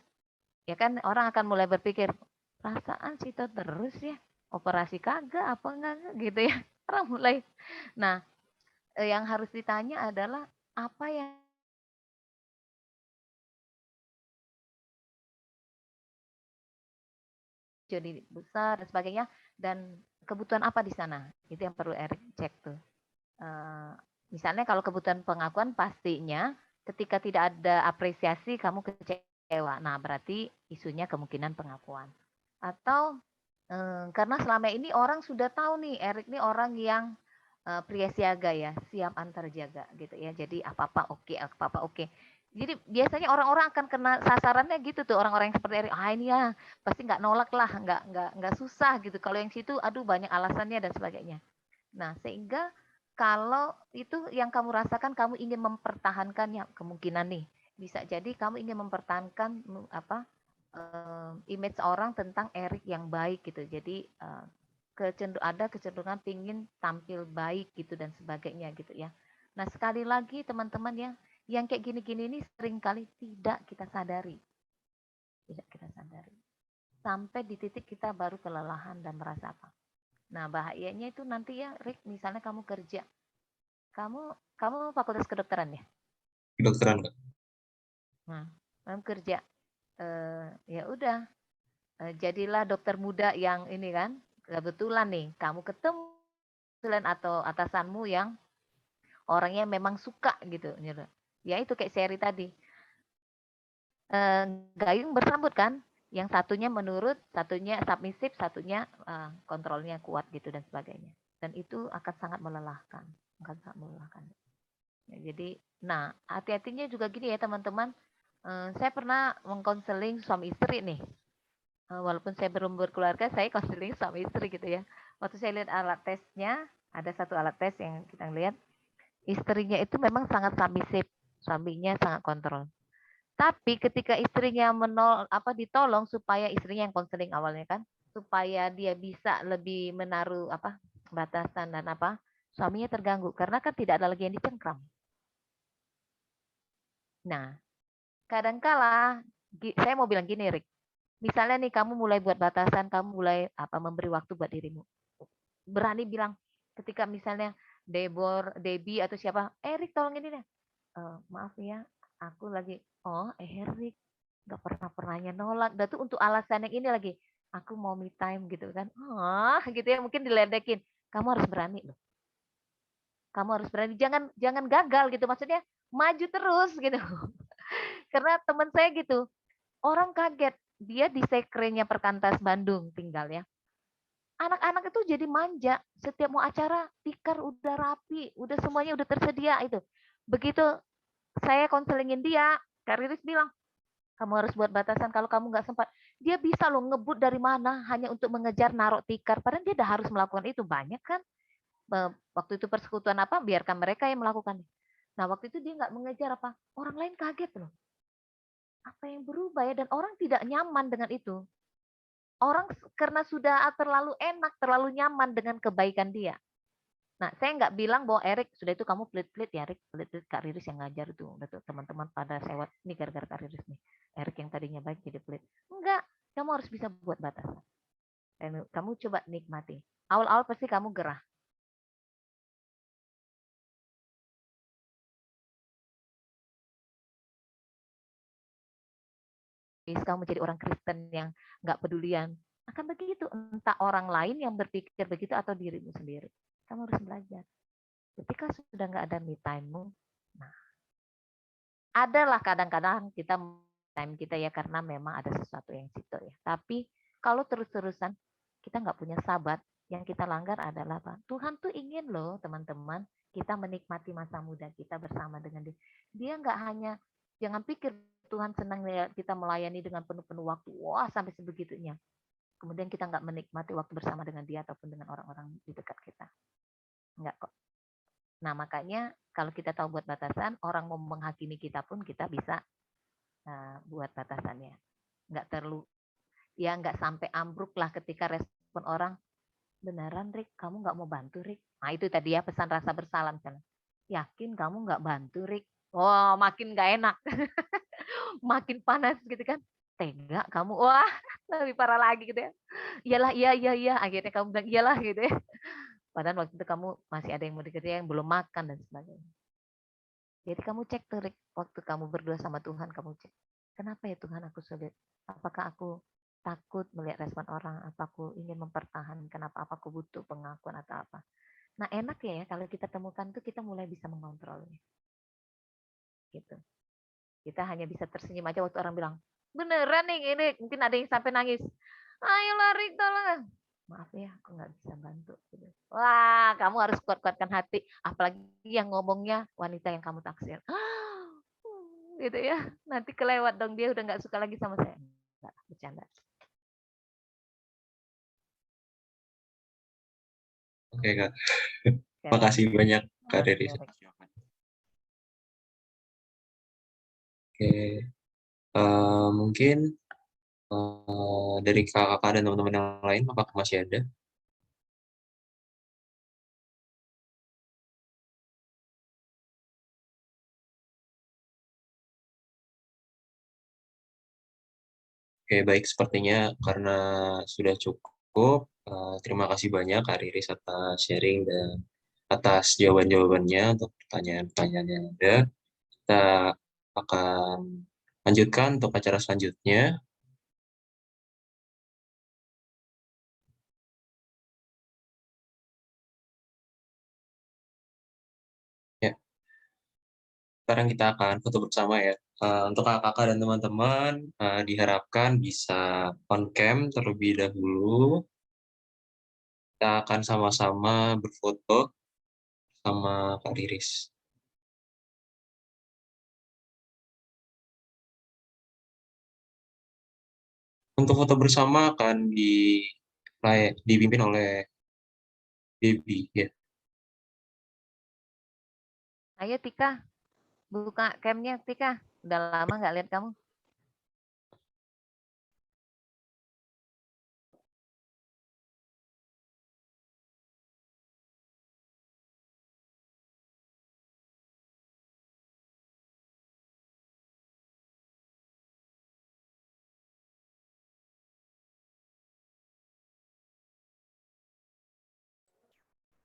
ya kan orang akan mulai berpikir, perasaan Sito terus ya, operasi kagak, apa enggak, gitu ya. Orang mulai. Nah, yang harus ditanya adalah apa yang jadi besar dan sebagainya, dan kebutuhan apa di sana. Itu yang perlu Erik cek tuh. Misalnya kalau kebutuhan pengakuan pastinya ketika tidak ada apresiasi kamu kecewa. Nah, berarti isunya kemungkinan pengakuan. Atau karena selama ini orang sudah tahu nih Erik nih orang yang pria siaga ya, siap antar jaga gitu ya. Jadi apa-apa oke, apa-apa oke. Jadi biasanya orang-orang akan kena sasarannya gitu tuh orang-orang yang seperti Erik. Ah ini ya pasti nggak nolak lah, nggak susah gitu. Kalau yang situ, aduh banyak alasannya dan sebagainya. Nah sehingga kalau itu yang kamu rasakan, kamu ingin mempertahankannya kemungkinan nih bisa jadi kamu ingin mempertahankan apa image orang tentang Erik yang baik gitu. Jadi ada kecenderungan pingin tampil baik gitu dan sebagainya gitu ya. Nah sekali lagi teman-teman ya, yang kayak gini-gini ini seringkali tidak kita sadari, tidak kita sadari. Sampai di titik kita baru kelelahan dan merasa apa. Nah bahayanya itu nanti ya, Rick, misalnya kamu kerja, kamu fakultas kedokteran ya. Kedokteran, Kak. Nah, kamu kerja, ya udah, jadilah dokter muda yang ini kan, kebetulan nih, kamu ketemu atau atasanmu yang orangnya memang suka gitu, ya itu kayak seri tadi, gayung bersambut kan, yang satunya menurut, satunya submisif, satunya kontrolnya kuat gitu dan sebagainya, dan itu akan sangat melelahkan, Ya, jadi, nah hati-hatinya juga gini ya teman-teman, saya pernah mengkonseling suami istri nih, walaupun saya belum berkeluarga, saya konseling suami istri gitu ya. Waktu saya lihat alat tesnya, ada satu alat tes yang kita lihat, istrinya itu memang sangat submisif, suaminya sangat kontrol. Tapi ketika istrinya ditolong supaya istrinya yang konseling awalnya kan, supaya dia bisa lebih menaruh batasan dan suaminya terganggu karena kan tidak ada lagi yang dicengkram. Nah, kadangkala saya mau bilang gini, Rick. Misalnya nih kamu mulai buat batasan, kamu mulai memberi waktu buat dirimu. Berani bilang ketika misalnya Debbie atau siapa, Rick tolong ini deh. Maaf ya, aku lagi, Rick nggak pernahnya nolak. Dan tuh untuk alasan yang ini lagi, aku mau me time gitu kan. Gitu ya, mungkin diledekin. Kamu harus berani loh. Kamu harus berani, jangan gagal gitu. Maksudnya maju terus gitu. Karena teman saya gitu, orang kaget. Dia di sekrenya Perkantas Bandung tinggal ya. Anak-anak itu jadi manja. Setiap mau acara, tikar udah rapi, udah semuanya udah tersedia itu. Begitu saya konselingin dia, Kak Riris bilang, kamu harus buat batasan kalau kamu nggak sempat. Dia bisa loh ngebut dari mana hanya untuk mengejar naruh tikar. Padahal dia udah harus melakukan itu. Banyak kan. Waktu itu persekutuan biarkan mereka yang melakukan. Nah waktu itu dia nggak mengejar orang lain kaget loh. Apa yang berubah ya, dan orang tidak nyaman dengan itu. Orang karena sudah terlalu enak, terlalu nyaman dengan kebaikan dia. Nah, saya nggak bilang bahwa Erik sudah itu kamu pelit-pelit ya, Erik pelit-pelit, Kak Riris yang ngajar itu. Udah tuh teman-teman pada sewot nih gara-gara Kak Riris nih. Erik yang tadinya baik jadi pelit. Enggak, kamu harus bisa buat batasan. Dan kamu coba nikmati. Awal-awal pasti kamu gerah. Kamu jadi orang Kristen yang nggak pedulian. Akan begitu, entah orang lain yang berpikir begitu atau dirimu sendiri. Kamu harus belajar. Ketika sudah nggak ada me time-mu, nah, adalah kadang-kadang kita time kita ya karena memang ada sesuatu yang situ ya. Tapi kalau terus-terusan kita nggak punya sahabat, yang kita langgar adalah apa? Tuhan tuh ingin loh teman-teman kita menikmati masa muda kita bersama dengan dia. Dia nggak hanya, jangan pikir Tuhan senang lihat kita melayani dengan penuh-penuh waktu, wah sampai sebegitunya. Kemudian kita nggak menikmati waktu bersama dengan dia ataupun dengan orang-orang di dekat kita. Enggak kok. Nah makanya kalau kita tahu buat batasan, orang mau menghakimi kita pun kita bisa buat batasannya. Nggak terlalu, ya nggak sampai ambruk lah ketika respon orang, beneran Rick, kamu nggak mau bantu Rick? Nah itu tadi ya pesan rasa bersalah misalnya. Yakin kamu nggak bantu Rick? Wah makin nggak enak. Makin panas gitu kan. Tega kamu, wah lebih parah lagi gitu ya. Iyalah, iya. Akhirnya kamu bilang iyalah gitu ya. Padahal waktu itu kamu masih ada yang mau dikerjain, yang belum makan dan sebagainya. Jadi kamu cek tuh Rick, waktu kamu berdua sama Tuhan, kamu cek. Kenapa ya Tuhan aku sulit? Apakah aku takut melihat respon orang? Apa aku ingin mempertahankan? Apa aku butuh pengakuan atau apa? Nah enak ya kalau kita temukan tuh kita mulai bisa mengontrolnya. Gitu. Kita hanya bisa tersenyum aja waktu orang bilang, beneran nih ini, mungkin ada yang sampai nangis. Ayo lari tolong. Maaf ya, aku nggak bisa bantu. Wah, kamu harus kuat-kuatkan hati. Apalagi yang ngomongnya wanita yang kamu taksir. Gitu ya. Nanti kelewat dong, dia udah nggak suka lagi sama saya. Enggak, bercanda. Oke, Kak. Makasih banyak, Kak Riri. Oke, mungkin dari kakak dan teman-teman yang lain, apakah masih ada? Oke, baik. Sepertinya karena sudah cukup, terima kasih banyak Kak Riris atas sharing dan atas jawaban-jawabannya untuk pertanyaan-pertanyaan yang ada. Kita akan lanjutkan untuk acara selanjutnya. Ya, sekarang kita akan foto bersama ya. Untuk kakak dan teman-teman, diharapkan bisa on cam terlebih dahulu. Kita akan sama-sama berfoto sama Kak Riris. Untuk foto bersama akan dipimpin oleh Baby ya. Ayo Tika, buka camnya Tika. Udah lama nggak lihat kamu.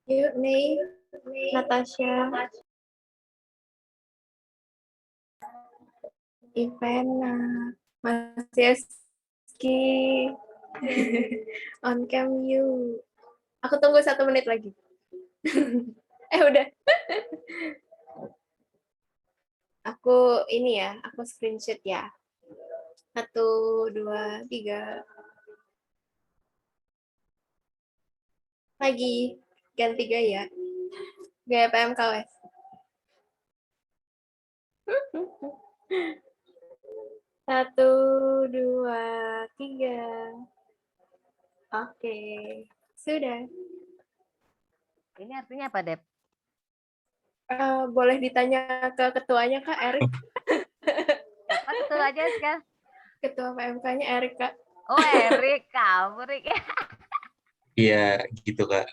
Yuk, Mei, Natasha, Ivana, Mas Yeski, on cam you. Aku tunggu 1 menit lagi. Udah. Aku ini ya, aku screenshot ya. 1, 2, 3. Lagi ganti gaya. Gaya PMKWS. 1, 2, 3. Oke, sudah. Ini artinya apa, Dep? Boleh ditanya ke ketuanya, Kak, Erik. Siapa ketua aja sekarang? Ketua PMK-nya Erik, Kak. Oh, Erik, kamu, Rik. Iya, gitu Kak.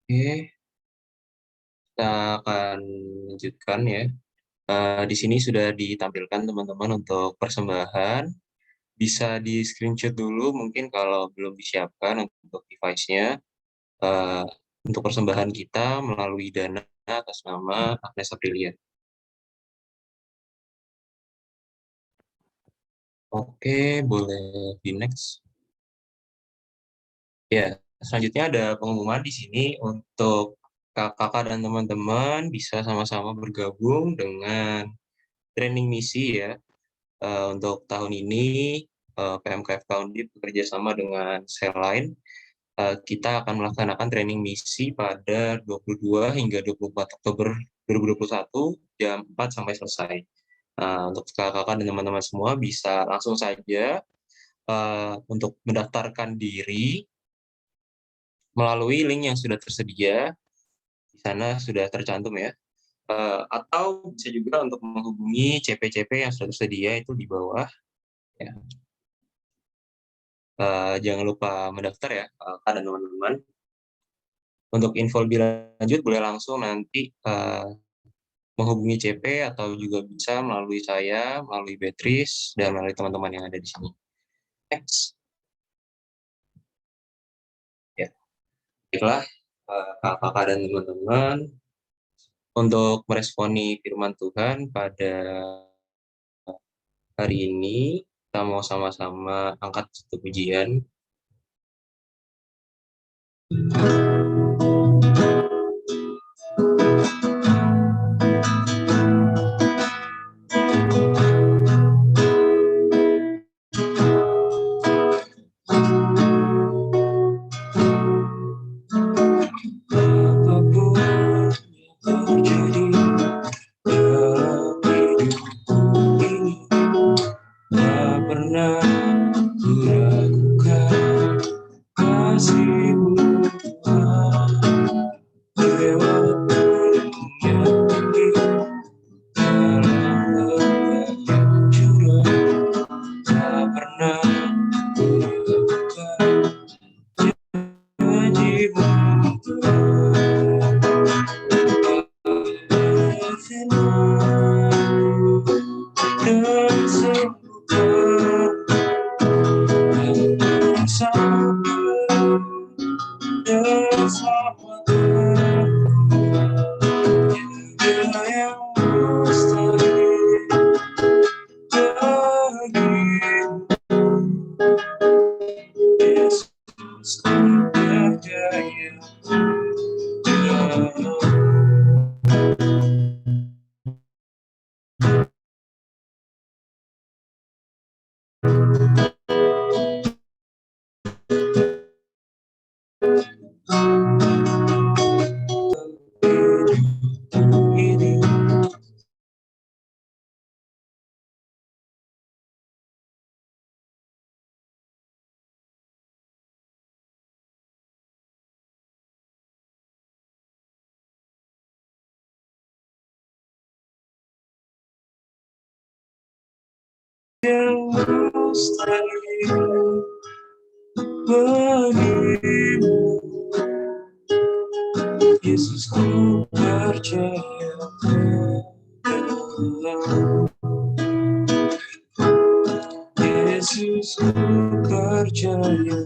Oke, Kita akan lanjutkan ya. Di sini sudah ditampilkan teman-teman untuk persembahan. Bisa di screenshot dulu mungkin kalau belum disiapkan untuk device-nya. Untuk persembahan kita melalui Dana atas nama Agnes Aprilia. Oke, boleh di next. Ya, selanjutnya ada pengumuman di sini untuk kakak dan teman-teman bisa sama-sama bergabung dengan training misi ya. Untuk tahun ini PMKF Undip bekerja sama dengan Cellline. Kita akan melaksanakan training misi pada 22 hingga 24 Oktober 2021 jam 4 sampai selesai. Untuk kakak-kakak dan teman-teman semua bisa langsung saja untuk mendaftarkan diri melalui link yang sudah tersedia. Di sana sudah tercantum ya. Atau bisa juga untuk menghubungi CP-CP yang sudah tersedia itu di bawah. Ya. Jangan lupa mendaftar ya, kakak dan teman-teman. Untuk info lebih lanjut boleh langsung nanti menghubungi CP atau juga bisa melalui saya, melalui Beatrice, dan melalui teman-teman yang ada di sini. Next. Ya. Baiklah, kakak dan teman-teman, untuk meresponi firman Tuhan pada hari ini, kita mau sama-sama angkat satu pujian. Yesus, ku percaya Yesus, ku percaya